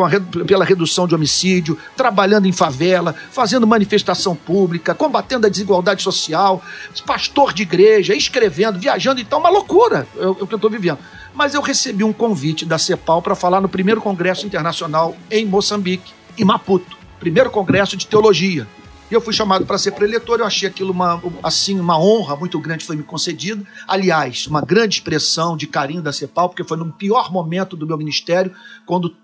pela redução de homicídio, trabalhando em favela, fazendo manifestação pública, combatendo a desigualdade social, pastor de igreja, escrevendo, viajando, então uma loucura o que eu estou vivendo. Mas eu recebi um convite da CEPAL para falar no primeiro Congresso Internacional em Moçambique, em Maputo, primeiro Congresso de Teologia. E eu fui chamado para ser preletor. Eu achei aquilo uma honra muito grande, foi me concedida. Aliás, uma grande expressão de carinho da CEPAL, porque foi no pior momento do meu ministério, quando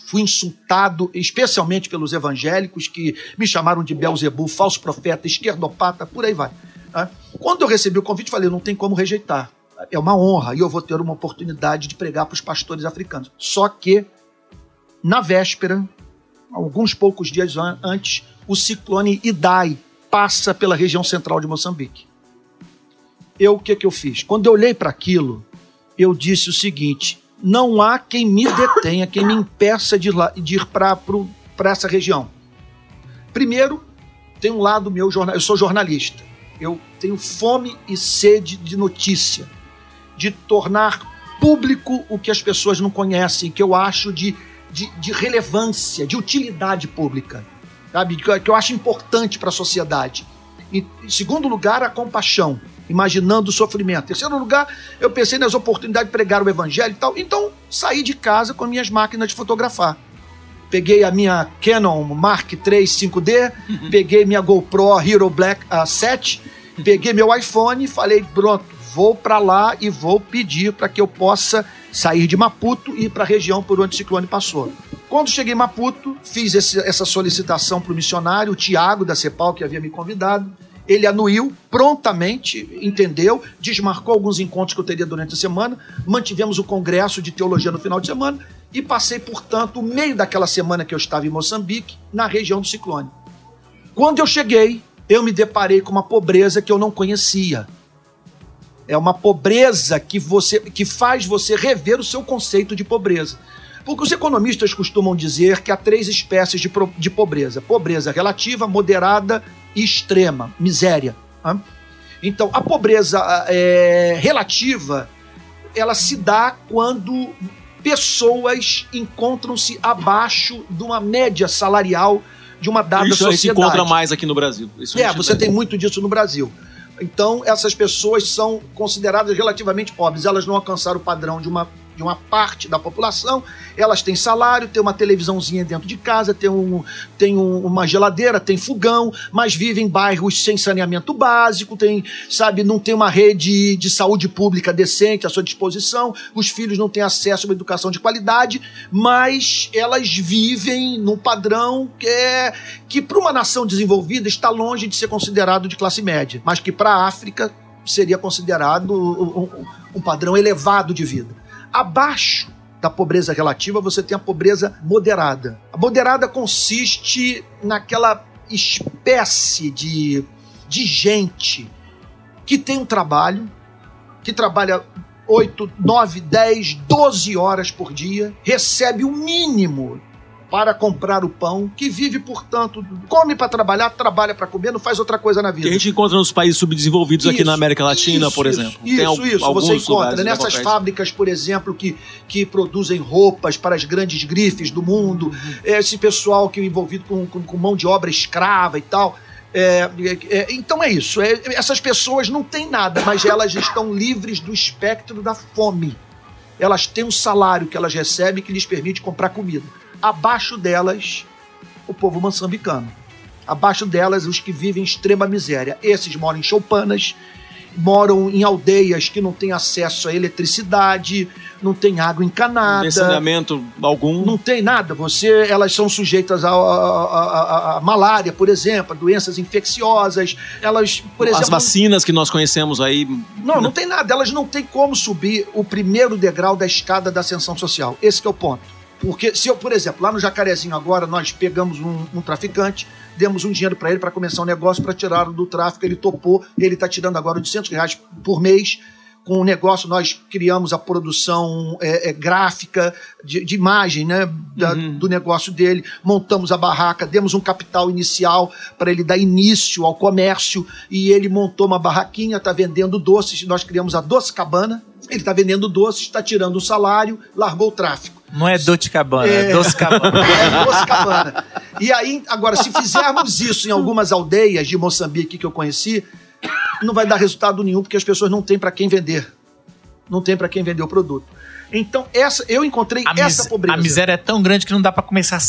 fui insultado, especialmente pelos evangélicos, que me chamaram de Belzebu, falso profeta, esquerdopata, por aí vai. Quando eu recebi o convite, falei: não tem como rejeitar. É uma honra e eu vou ter uma oportunidade de pregar para os pastores africanos. Só que, na véspera, alguns poucos dias antes, o ciclone Idai passa pela região central de Moçambique. O que eu fiz? Quando eu olhei para aquilo, eu disse o seguinte: não há quem me detenha, quem me impeça de ir para essa região. Primeiro, tem um lado meu, eu sou jornalista. Eu tenho fome e sede de notícia, de tornar público o que as pessoas não conhecem, que eu acho de relevância, de utilidade pública, sabe? Que eu acho importante para a sociedade. Em segundo lugar, a compaixão, imaginando o sofrimento. Em terceiro lugar, eu pensei nas oportunidades de pregar o evangelho e tal. Então, saí de casa com minhas máquinas de fotografar. Peguei a minha Canon Mark III 5D, peguei minha GoPro Hero Black 7, peguei meu iPhone e falei: pronto, vou para lá e vou pedir para que eu possa sair de Maputo e ir para a região por onde o ciclone passou. Quando cheguei em Maputo, fiz essa solicitação para o missionário, o Tiago da CEPAL, que havia me convidado. Ele anuiu prontamente, entendeu, desmarcou alguns encontros que eu teria durante a semana, mantivemos o congresso de teologia no final de semana e passei, portanto, o meio daquela semana que eu estava em Moçambique, na região do ciclone. Quando eu cheguei, eu me deparei com uma pobreza que eu não conhecia. É uma pobreza que faz você rever o seu conceito de pobreza. Porque os economistas costumam dizer que há 3 espécies de pobreza. Pobreza relativa, moderada e extrema, miséria. Então, a pobreza relativa, ela se dá quando pessoas encontram-se abaixo de uma média salarial de uma dada sociedade. Isso se encontra mais aqui no Brasil. Você tem muito disso no Brasil. Então, essas pessoas são consideradas relativamente pobres. Elas não alcançaram o padrão de uma parte da população. Elas têm salário, têm uma televisãozinha dentro de casa, tem uma geladeira, tem fogão, mas vivem em bairros sem saneamento básico, não tem uma rede de saúde pública decente à sua disposição, os filhos não têm acesso a uma educação de qualidade, mas elas vivem num padrão que para uma nação desenvolvida está longe de ser considerado de classe média, mas que para a África seria considerado um padrão elevado de vida. Abaixo da pobreza relativa, você tem a pobreza moderada. A moderada consiste naquela espécie de gente que tem um trabalho, que trabalha 8, 9, 10, 12 horas por dia, recebe o mínimo para comprar o pão, que vive, portanto, come para trabalhar, trabalha para comer, não faz outra coisa na vida. Que a gente encontra nos países subdesenvolvidos aqui na América Latina, por exemplo. Isso. Você encontra nessas fábricas, por exemplo, que produzem roupas para as grandes grifes do mundo, esse pessoal que é envolvido com mão de obra escrava e tal. Então é isso. Essas pessoas não têm nada, mas elas estão livres do espectro da fome. Elas têm um salário que elas recebem que lhes permite comprar comida. Abaixo delas, o povo moçambicano. Abaixo delas, os que vivem em extrema miséria. Esses moram em choupanas, moram em aldeias que não têm acesso à eletricidade, não tem água encanada. Não tem saneamento algum. Não tem nada. Elas são sujeitas a malária, por exemplo, a doenças infecciosas. Elas, por exemplo... As vacinas que nós conhecemos aí... Não tem nada. Elas não têm como subir o primeiro degrau da escada da ascensão social. Esse que é o ponto. Porque se eu, por exemplo, lá no Jacarezinho agora, nós pegamos um traficante, demos um dinheiro para ele para começar um negócio para tirá-lo do tráfico, ele topou, ele está tirando agora R$800 por mês. Com o negócio nós criamos a produção gráfica de imagem, né, do negócio dele, montamos a barraca, demos um capital inicial para ele dar início ao comércio e ele montou uma barraquinha, está vendendo doces, nós criamos a Doce Cabana, ele está vendendo doces, está tirando o salário, largou o tráfico. Não é Doce Cabana, é Doce Cabana. É Doce Cabana. E aí, agora, se fizermos isso em algumas aldeias de Moçambique que eu conheci, não vai dar resultado nenhum, porque as pessoas não têm para quem vender. Não tem para quem vender o produto. Então, eu encontrei essa pobreza. A miséria é tão grande que não dá para começar a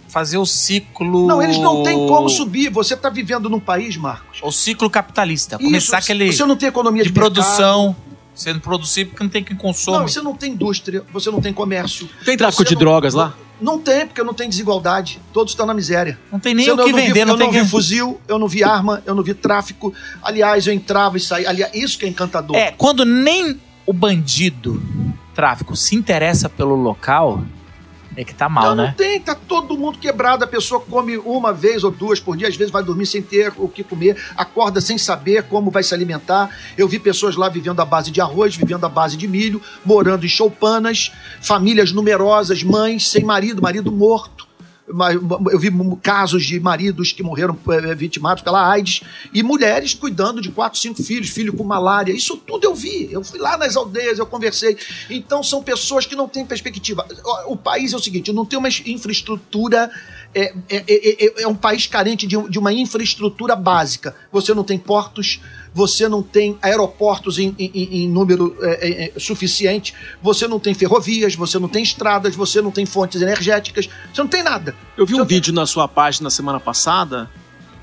fazer o ciclo... Não, eles não têm como subir. Você está vivendo num país, Marcos... O ciclo capitalista. Começar aquele... Você não tem economia de produção... Você não produzir porque não tem quem consome. Não, você não tem indústria, você não tem comércio. Tem tráfico de drogas lá? Não tem, porque não tem desigualdade. Todos estão na miséria. Não tem nem o que vender. Eu não vi fuzil, eu não vi arma, eu não vi tráfico. Aliás, eu entrava e saía. Aliás, isso que é encantador. Quando nem o bandido, tráfico, se interessa pelo local... É que tá mal, né? Não tem, tá todo mundo quebrado. A pessoa come uma vez ou duas por dia, às vezes vai dormir sem ter o que comer, acorda sem saber como vai se alimentar. Eu vi pessoas lá vivendo à base de arroz, vivendo à base de milho, morando em choupanas, famílias numerosas, mães sem marido, marido morto. Eu vi casos de maridos que morreram vitimados pela AIDS e mulheres cuidando de 4, 5 filhos, filho com malária. Isso tudo eu vi. Eu fui lá nas aldeias, eu conversei. Então são pessoas que não têm perspectiva. O país é o seguinte, não tem uma infraestrutura... É um país carente de uma infraestrutura básica. Você não tem portos, você não tem aeroportos em número suficiente, você não tem ferrovias, você não tem estradas, você não tem fontes energéticas, você não tem nada. Eu vi um vídeo na sua página na semana passada,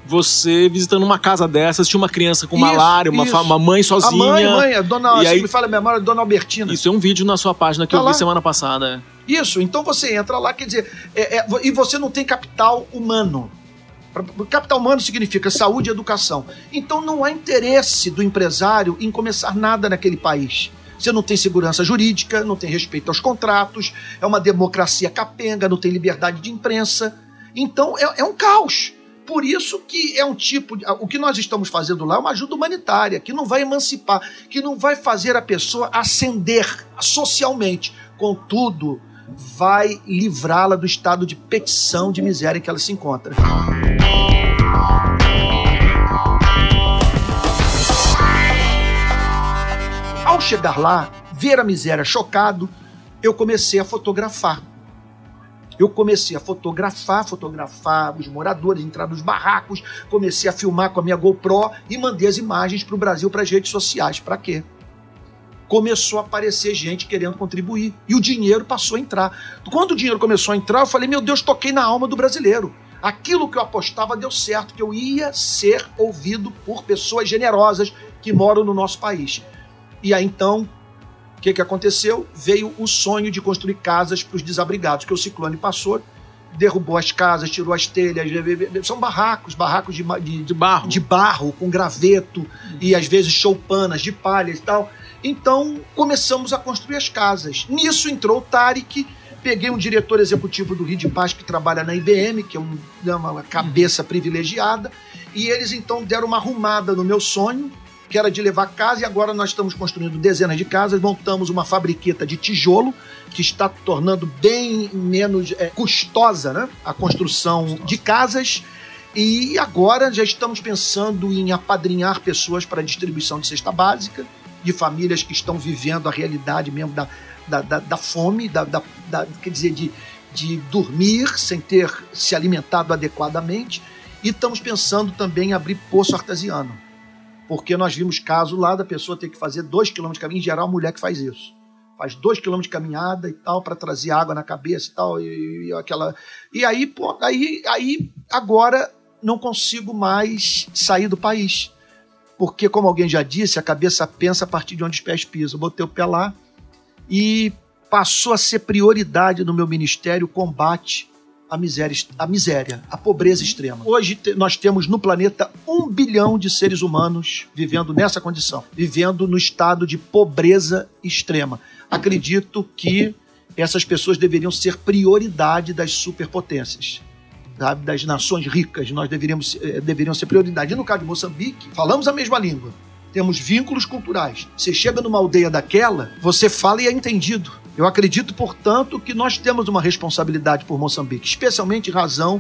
você visitando uma casa dessas, tinha uma criança com malária, uma mãe sozinha. A mãe, me fala a memória, Dona Albertina. Isso é um vídeo na sua página que eu vi semana passada. Isso, então você entra lá, quer dizer, e você não tem capital humano. Capital humano significa saúde e educação. Então não há interesse do empresário em começar nada naquele país. Você não tem segurança jurídica, não tem respeito aos contratos, é uma democracia capenga, não tem liberdade de imprensa. Então é um caos. Por isso que é um tipo... O que nós estamos fazendo lá é uma ajuda humanitária, que não vai emancipar, que não vai fazer a pessoa ascender socialmente. Contudo, vai livrá-la do estado de petição, de miséria em que ela se encontra. Ao chegar lá, ver a miséria chocado, eu comecei a fotografar. Eu comecei a fotografar os moradores, entrar nos barracos, comecei a filmar com a minha GoPro e mandei as imagens para o Brasil, para as redes sociais. Para quê? Começou a aparecer gente querendo contribuir e o dinheiro passou a entrar. Quando o dinheiro começou a entrar, eu falei, meu Deus, toquei na alma do brasileiro. Aquilo que eu apostava deu certo, que eu ia ser ouvido por pessoas generosas que moram no nosso país. E aí então... O que aconteceu? Veio o sonho de construir casas para os desabrigados, que o ciclone passou, derrubou as casas, tirou as telhas, são barracos de barro, com graveto, e às vezes choupanas de palha e tal. Então começamos a construir as casas. Nisso entrou o Tarek, peguei um diretor executivo do Rio de Paz que trabalha na IBM, que é uma cabeça privilegiada, e eles então deram uma arrumada no meu sonho, que era de levar casa, e agora nós estamos construindo dezenas de casas, montamos uma fabriqueta de tijolo, que está tornando bem menos custosa, né, a construção de casas, e agora já estamos pensando em apadrinhar pessoas para a distribuição de cesta básica, de famílias que estão vivendo a realidade mesmo da fome, quer dizer, de dormir sem ter se alimentado adequadamente, e estamos pensando também em abrir poço artesiano, porque nós vimos caso lá da pessoa ter que fazer 2 km de caminho, em geral a mulher que faz isso, faz 2 km de caminhada e tal, para trazer água na cabeça e tal, e aí, pô, aí agora não consigo mais sair do país, porque, como alguém já disse, a cabeça pensa a partir de onde os pés pisam. Eu botei o pé lá e passou a ser prioridade no meu ministério o combate à miséria, à pobreza extrema. Hoje nós temos no planeta 1 bilhão de seres humanos vivendo nessa condição, vivendo no estado de pobreza extrema. Acredito que essas pessoas deveriam ser prioridade das superpotências, sabe, das nações ricas. Nós deveriam ser prioridade. E no caso de Moçambique, falamos a mesma língua, temos vínculos culturais. Você chega numa aldeia daquela, você fala e é entendido. Eu acredito, portanto, que nós temos uma responsabilidade por Moçambique, especialmente em razão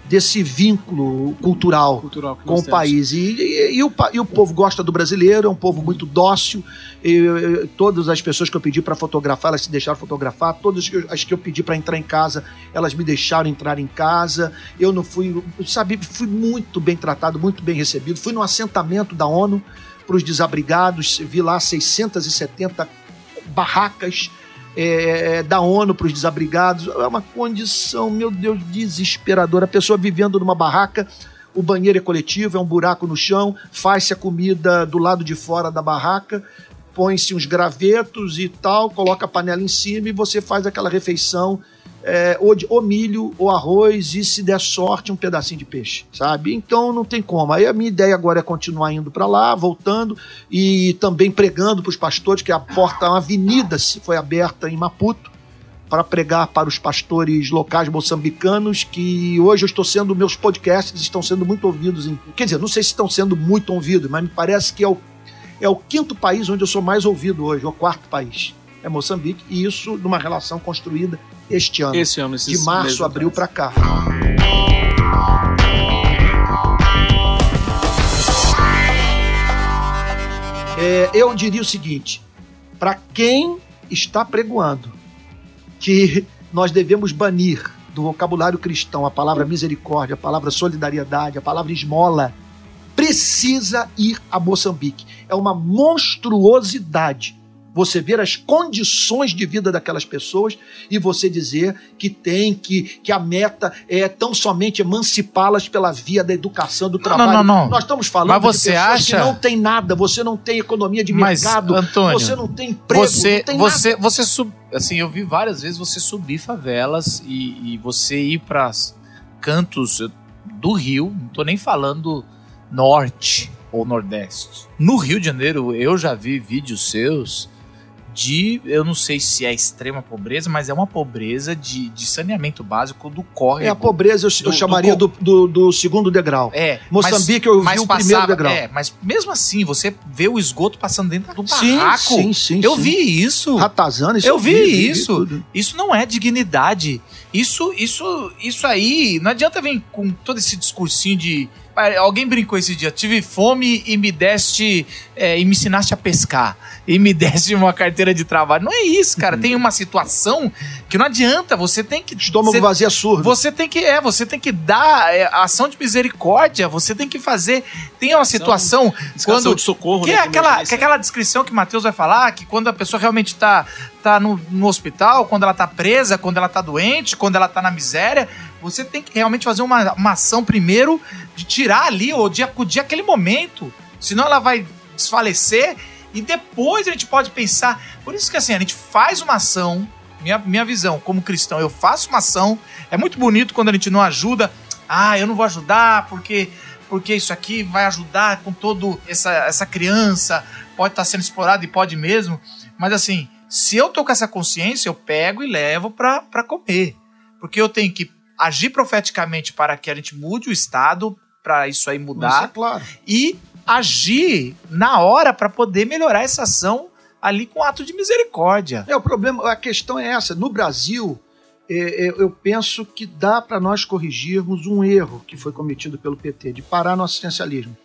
desse vínculo cultural com o país. E o povo gosta do brasileiro, é um povo muito dócil. Todas as pessoas que eu pedi para fotografar, elas se deixaram fotografar. Todas as que eu pedi para entrar em casa, elas me deixaram entrar em casa. Eu não fui, sabe, fui muito bem tratado, muito bem recebido. Fui no assentamento da ONU para os desabrigados, vi lá 670 barracas da ONU para os desabrigados. É uma condição, meu Deus, desesperadora. A pessoa vivendo numa barraca, o banheiro é coletivo, é um buraco no chão, faz-se a comida do lado de fora da barraca, põe-se uns gravetos e tal, coloca a panela em cima e você faz aquela refeição, ou milho ou arroz, e se der sorte um pedacinho de peixe, sabe? Então não tem como. Aí a minha ideia agora é continuar indo para lá, voltando, e também pregando para os pastores, que a avenida foi aberta em Maputo para pregar para os pastores locais moçambicanos, que hoje meus podcasts estão sendo muito ouvidos, quer dizer, não sei se estão sendo muito ouvidos, mas me parece que é o 5º país onde eu sou mais ouvido hoje, ou 4º país. É Moçambique, e isso numa relação construída este ano de março, abril para cá. Eu diria o seguinte, para quem está pregoando que nós devemos banir do vocabulário cristão a palavra misericórdia, a palavra solidariedade, a palavra esmola, precisa ir a Moçambique. É uma monstruosidade você ver as condições de vida daquelas pessoas e você dizer que a meta é tão somente emancipá-las pela via da educação, do trabalho. Não. Nós estamos falando de pessoas que não tem nada, você não tem economia de mercado, Antônio, você não tem emprego, não tem nada. Assim, eu vi várias vezes você subir favelas e você ir para cantos do Rio, não tô nem falando norte ou nordeste. No Rio de Janeiro, eu já vi vídeos seus eu não sei se é extrema pobreza, mas é uma pobreza de saneamento básico do córrego. A pobreza eu chamaria do segundo degrau. Moçambique eu vi o primeiro degrau. Mas mesmo assim, você vê o esgoto passando dentro do barraco. Sim. Eu vi isso. Ratazana, isso eu vi isso. Isso não é dignidade. Isso aí, não adianta vir com todo esse discursinho de... Alguém brincou esse dia, tive fome e me deste, e me ensinaste a pescar, e me deste uma carteira de trabalho. Não é isso, cara. Tem uma situação que não adianta, você tem que... Estômago vazio é surdo. Você tem que dar ação de misericórdia, você tem que fazer... Tem uma situação... de socorro, que é aquela descrição que Mateus vai falar, que quando a pessoa realmente tá no hospital, quando ela tá presa, quando ela tá doente, quando ela tá na miséria... Você tem que realmente fazer uma ação primeiro de tirar ali ou de acudir àquele momento. Senão ela vai desfalecer e depois a gente pode pensar... Por isso que assim, a gente faz uma ação, minha visão como cristão, eu faço uma ação. É muito bonito quando a gente não ajuda. Eu não vou ajudar porque isso aqui vai ajudar com todo essa criança. Pode estar sendo explorado e pode mesmo. Mas assim, se eu tô com essa consciência, eu pego e levo pra comer. Porque eu tenho que agir profeticamente para que a gente mude o estado, para isso aí mudar. Isso é claro. E agir na hora para poder melhorar essa ação ali com ato de misericórdia. O problema, a questão é essa. No Brasil, eu penso que dá para nós corrigirmos um erro que foi cometido pelo PT, de parar no assistencialismo.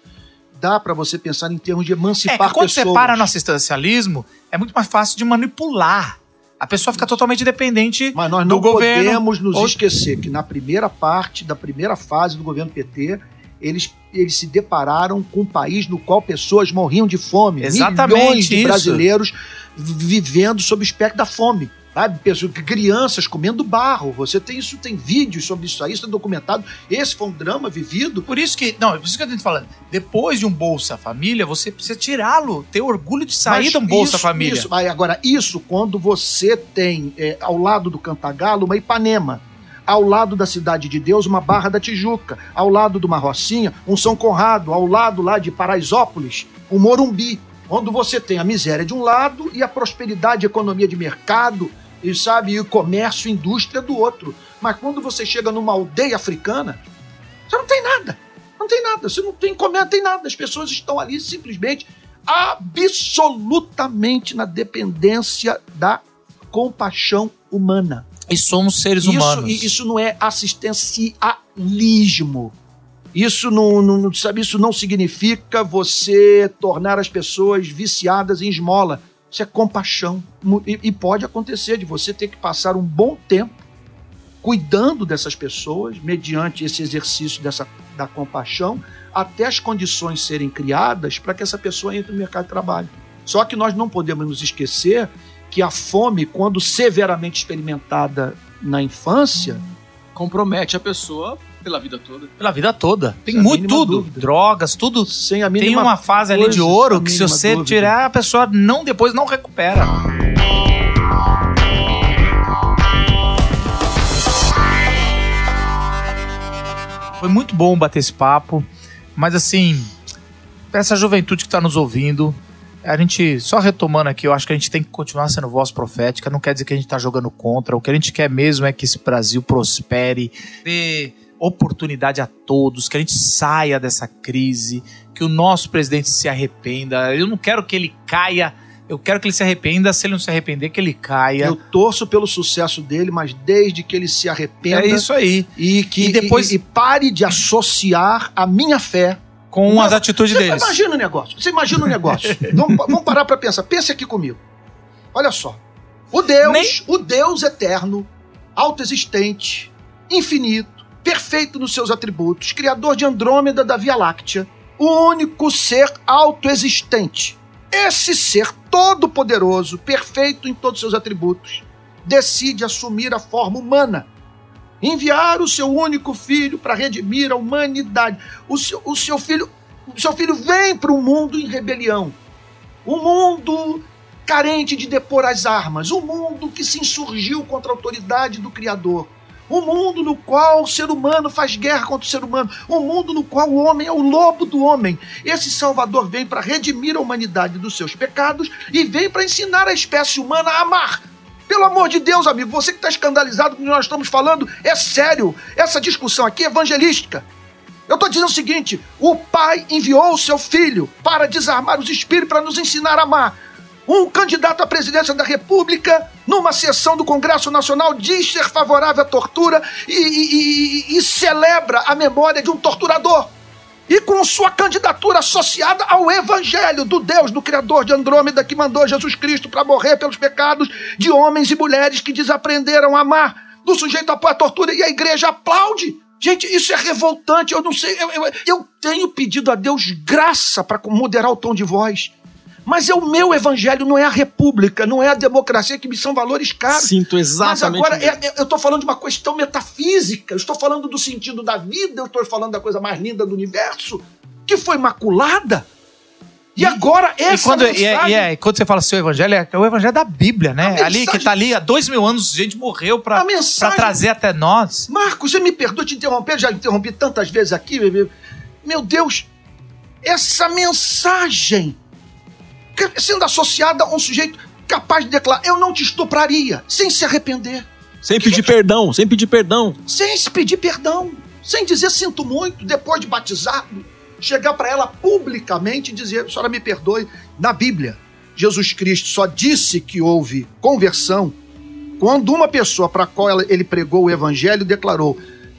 Dá para você pensar em termos de emancipar pessoas. Quando você para no assistencialismo, é muito mais fácil de manipular. A pessoa fica totalmente dependente do governo. Mas nós não podemos nos esquecer que na primeira parte, da primeira fase do governo PT, eles se depararam com um país no qual pessoas morriam de fome. Exatamente. Milhões de brasileiros vivendo sob o espectro da fome. Sabe? Crianças comendo barro. Você tem isso, tem vídeos sobre isso aí, isso é documentado. Esse foi um drama vivido. Por isso que eu tô falando. Depois de um Bolsa Família, você precisa tirá-lo, ter orgulho de sair de um Bolsa Família. Agora, isso quando você tem ao lado do Cantagalo uma Ipanema, ao lado da Cidade de Deus uma Barra da Tijuca, ao lado de uma Rocinha um São Conrado, ao lado lá de Paraisópolis um Morumbi, onde você tem a miséria de um lado e a prosperidade, a economia de mercado, e o comércio, indústria do outro. Mas quando você chega numa aldeia africana, você não tem nada. Não tem nada. Você não tem comércio, não tem nada. As pessoas estão ali simplesmente, absolutamente na dependência da compaixão humana. E somos seres humanos. Isso não é assistencialismo. Isso não significa você tornar as pessoas viciadas em esmola. Isso é compaixão. E pode acontecer de você ter que passar um bom tempo cuidando dessas pessoas, mediante esse exercício da compaixão, até as condições serem criadas para que essa pessoa entre no mercado de trabalho. Só que nós não podemos nos esquecer que a fome, quando severamente experimentada na infância, compromete a pessoa pela vida toda. Pela vida toda. Tem muito tudo. Dúvida. Drogas, tudo. Sem a mínima tem uma fase ali de ouro que se você dúvida. Tirar, a pessoa depois não recupera. Foi muito bom bater esse papo, mas assim, para essa juventude que está nos ouvindo, a gente, só retomando aqui, eu acho que a gente tem que continuar sendo voz profética, não quer dizer que a gente está jogando contra, o que a gente quer mesmo é que esse Brasil prospere, dê oportunidade a todos, que a gente saia dessa crise, que o nosso presidente se arrependa. Eu não quero que ele caia, eu quero que ele se arrependa. Se ele não se arrepender, que ele caia. Eu torço pelo sucesso dele, mas desde que ele se arrependa. É isso aí. E depois pare de associar a minha fé com as atitudes deles. Você imagina o negócio. Vamos parar para pensar. Pense aqui comigo. Olha só. O Deus eterno, autoexistente, infinito, perfeito nos seus atributos, criador de Andrômeda da Via Láctea, o único ser autoexistente. Esse ser todo-poderoso, perfeito em todos os seus atributos, decide assumir a forma humana, enviar o seu único filho para redimir a humanidade. O seu filho vem para um mundo em rebelião, um mundo carente de depor as armas, um mundo que se insurgiu contra a autoridade do Criador, um mundo no qual o ser humano faz guerra contra o ser humano, um mundo no qual o homem é o lobo do homem. Esse Salvador vem para redimir a humanidade dos seus pecados e vem para ensinar a espécie humana a amar. Pelo amor de Deus, amigo, você que está escandalizado com o que nós estamos falando, é sério. Essa discussão aqui é evangelística. Eu estou dizendo o seguinte: o Pai enviou o seu Filho para desarmar os espíritos, para nos ensinar a amar. Um candidato à presidência da República, numa sessão do Congresso Nacional, diz ser favorável à tortura e celebra a memória de um torturador. E com sua candidatura associada ao Evangelho do Deus, do Criador de Andrômeda, que mandou Jesus Cristo para morrer pelos pecados de homens e mulheres que desaprenderam a amar. Do sujeito apoia a tortura e a igreja aplaude. Gente, isso é revoltante. Eu não sei. Eu tenho pedido a Deus graça para moderar o tom de voz. Mas é o meu evangelho, não é a república, não é a democracia, que me são valores caros. Sinto exatamente. Mas agora eu estou falando de uma questão metafísica, eu estou falando do sentido da vida, eu estou falando da coisa mais linda do universo, que foi maculada. E agora mensagem... quando você fala seu evangelho, é o evangelho da Bíblia, né? Ali, que está ali há 2000 anos, gente morreu para trazer até nós. Marcos, você me perdoa te interromper, já interrompi tantas vezes aqui. Meu Deus, essa mensagem sendo associada a um sujeito capaz de declarar: eu não te estupraria, sem se arrepender. Sem pedir perdão. Sem se pedir perdão. Sem dizer sinto muito depois de batizado. chegar para ela publicamente e dizer: a senhora me perdoe, na Bíblia, Jesus Cristo só disse que houve conversão quando uma pessoa para a qual ele pregou o evangelho declarou: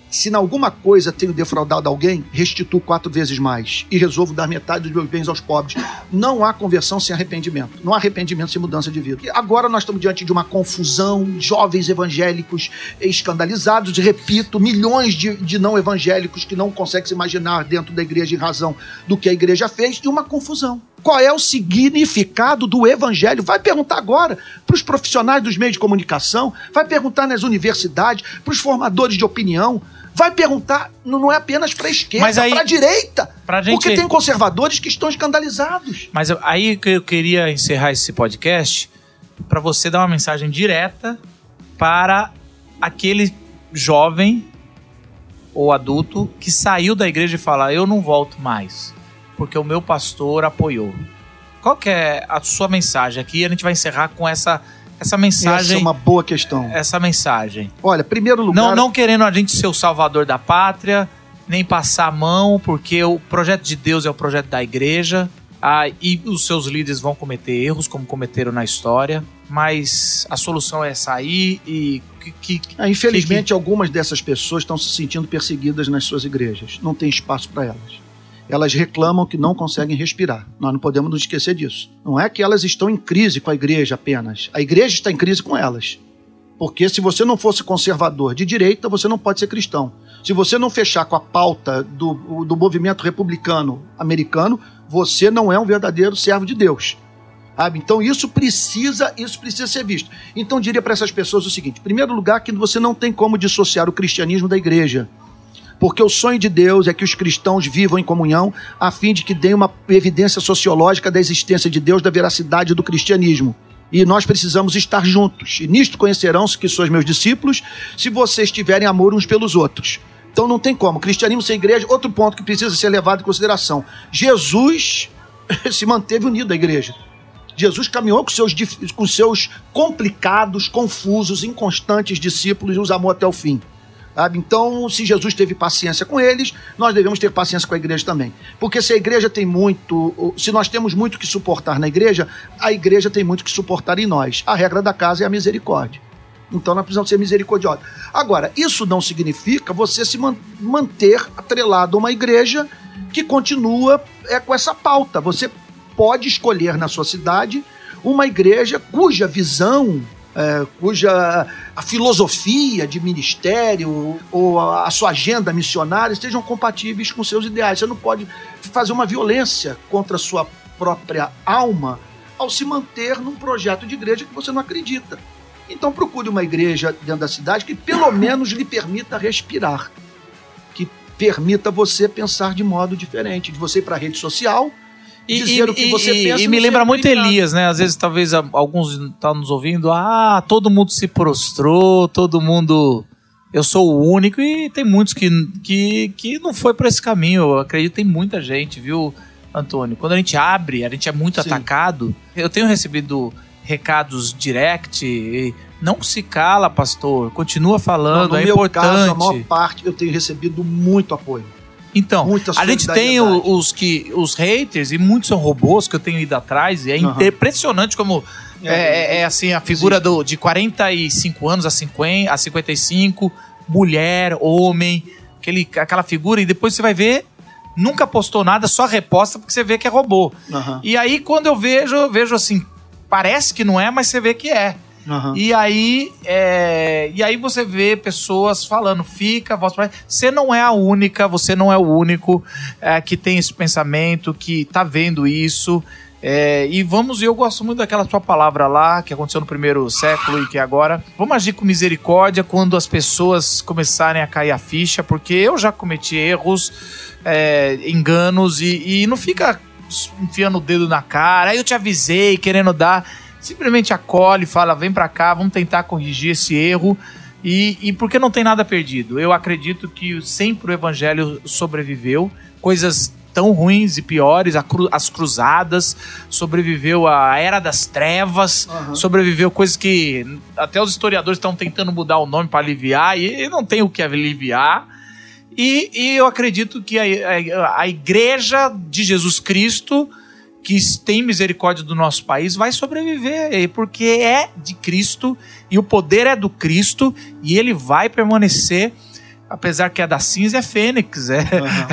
se em alguma coisa tenho defraudado alguém, restituo 4 vezes mais e resolvo dar metade dos meus bens aos pobres. Não há conversão sem arrependimento. Não há arrependimento sem mudança de vida. E agora nós estamos diante de uma confusão, jovens evangélicos escandalizados, repito, milhões de não evangélicos que não conseguem se imaginar dentro da igreja em razão do que a igreja fez, e uma confusão. Qual é o significado do evangelho? Vai perguntar agora para os profissionais dos meios de comunicação, vai perguntar nas universidades, para os formadores de opinião, vai perguntar, não é apenas para a esquerda, para a direita, porque tem conservadores que estão escandalizados. Mas aí que eu queria encerrar esse podcast para você dar uma mensagem direta para aquele jovem ou adulto que saiu da igreja e fala: eu não volto mais, porque o meu pastor apoiou. Qual que é a sua mensagem aqui? A gente vai encerrar com essa mensagem. Essa é uma boa questão. Essa mensagem. Olha, primeiro lugar... Não querendo a gente ser o salvador da pátria, nem passar a mão, porque o projeto de Deus é o projeto da igreja, e os seus líderes vão cometer erros, como cometeram na história, mas a solução é sair e... Infelizmente, algumas dessas pessoas estão se sentindo perseguidas nas suas igrejas. Não tem espaço para elas. Elas reclamam que não conseguem respirar. Nós não podemos nos esquecer disso. Não é que elas estão em crise com a igreja apenas. A igreja está em crise com elas. Porque se você não fosse conservador de direita, você não pode ser cristão. Se você não fechar com a pauta do movimento republicano americano, você não é um verdadeiro servo de Deus. Sabe? Então isso precisa ser visto. Então eu diria para essas pessoas o seguinte: em primeiro lugar, que você não tem como dissociar o cristianismo da igreja. Porque o sonho de Deus é que os cristãos vivam em comunhão a fim de que deem uma evidência sociológica da existência de Deus, da veracidade do cristianismo. E nós precisamos estar juntos. E nisto conhecerão-se que sois meus discípulos, se vocês tiverem amor uns pelos outros. Então não tem como. Cristianismo sem igreja, outro ponto que precisa ser levado em consideração. Jesus se manteve unido à igreja. Jesus caminhou com seus complicados, confusos, inconstantes discípulos e os amou até o fim. Sabe? Então, se Jesus teve paciência com eles, nós devemos ter paciência com a igreja também. Porque se a igreja tem muito, se nós temos muito que suportar na igreja, a igreja tem muito que suportar em nós. A regra da casa é a misericórdia. Então nós precisamos ser misericordiosos. Agora, isso não significa você se manter atrelado a uma igreja que continua com essa pauta. Você pode escolher na sua cidade uma igreja cuja visão... cuja a filosofia de ministério ou a sua agenda missionária estejam compatíveis com seus ideais. Você não pode fazer uma violência contra a sua própria alma ao se manter num projeto de igreja que você não acredita. Então procure uma igreja dentro da cidade que pelo menos lhe permita respirar, que permita você pensar de modo diferente, de você ir para a rede social, dizer o que você pensa. E me lembra muito Elias, né? Às vezes, talvez alguns estão nos ouvindo. Todo mundo se prostrou, todo mundo... Eu sou o único. E tem muitos que não foi por esse caminho. Eu acredito que tem muita gente, viu, Antônio? Quando a gente abre, a gente é muito atacado. Eu tenho recebido recados direct. Não se cala, pastor. Continua falando, é importante. No meu caso, a maior parte, eu tenho recebido muito apoio. Então, a gente tem os haters, e muitos são robôs que eu tenho ido atrás, e é impressionante como assim, a figura de 45 anos a 55, mulher, homem, aquela figura, e depois você vai ver, nunca postou nada, só reposta porque você vê que é robô. E aí, quando eu vejo assim, parece que não é, mas você vê que é. E aí você vê pessoas falando, você não é a única, você não é o único que tem esse pensamento, que tá vendo isso. Eu gosto muito daquela sua palavra lá, que aconteceu no primeiro século e que agora, vamos agir com misericórdia quando as pessoas começarem a cair a ficha, porque eu já cometi erros, enganos, e não fica enfiando o dedo na cara, aí eu te avisei, querendo dar... Simplesmente acolhe, fala, vem pra cá, vamos tentar corrigir esse erro, e porque não tem nada perdido. Eu acredito que sempre o evangelho sobreviveu, coisas tão ruins e piores, as cruzadas, sobreviveu a Era das Trevas, sobreviveu coisas que até os historiadores estão tentando mudar o nome para aliviar, e não tem o que aliviar. E eu acredito que a igreja de Jesus Cristo, que tem misericórdia do nosso país, vai sobreviver, porque é de Cristo e o poder é do Cristo e ele vai permanecer, apesar que a da cinza é fênix,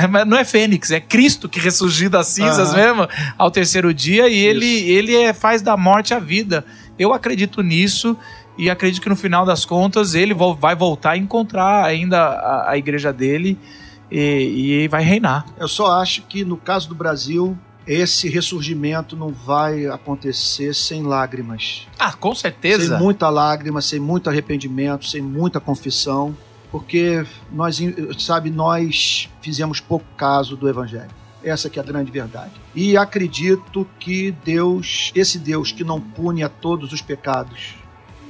mas não é fênix, é Cristo que ressurgiu das cinzas mesmo ao terceiro dia, e ele faz da morte a vida. Eu acredito nisso e acredito que no final das contas ele vai voltar a encontrar ainda a igreja dele e vai reinar. Eu só acho que no caso do Brasil, esse ressurgimento não vai acontecer sem lágrimas. Ah, com certeza. Sem muita lágrima, sem muito arrependimento, sem muita confissão, porque nós fizemos pouco caso do Evangelho. Essa que é a grande verdade. E acredito que esse Deus que não pune a todos os pecados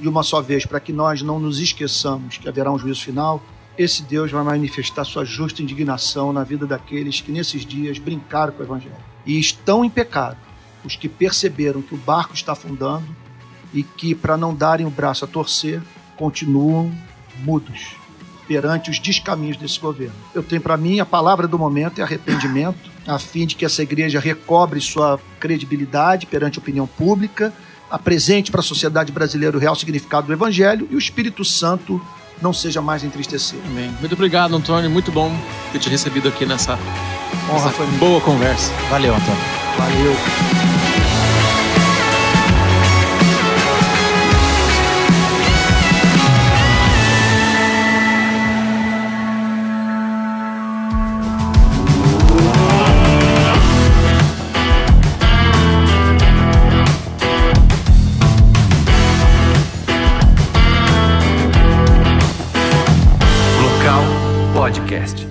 de uma só vez, para que nós não nos esqueçamos que haverá um juízo final, esse Deus vai manifestar sua justa indignação na vida daqueles que nesses dias brincaram com o Evangelho. E estão em pecado os que perceberam que o barco está afundando e que, para não darem o braço a torcer, continuam mudos perante os descaminhos desse governo. Eu tenho para mim a palavra do momento é arrependimento, a fim de que essa igreja recobre sua credibilidade perante a opinião pública, apresente para a sociedade brasileira o real significado do Evangelho e o Espírito Santo não seja mais entristecido. Amém. Muito obrigado, Antônio. Muito bom ter te recebido aqui nessa boa conversa. Valeu, Antônio. Valeu. Podcast.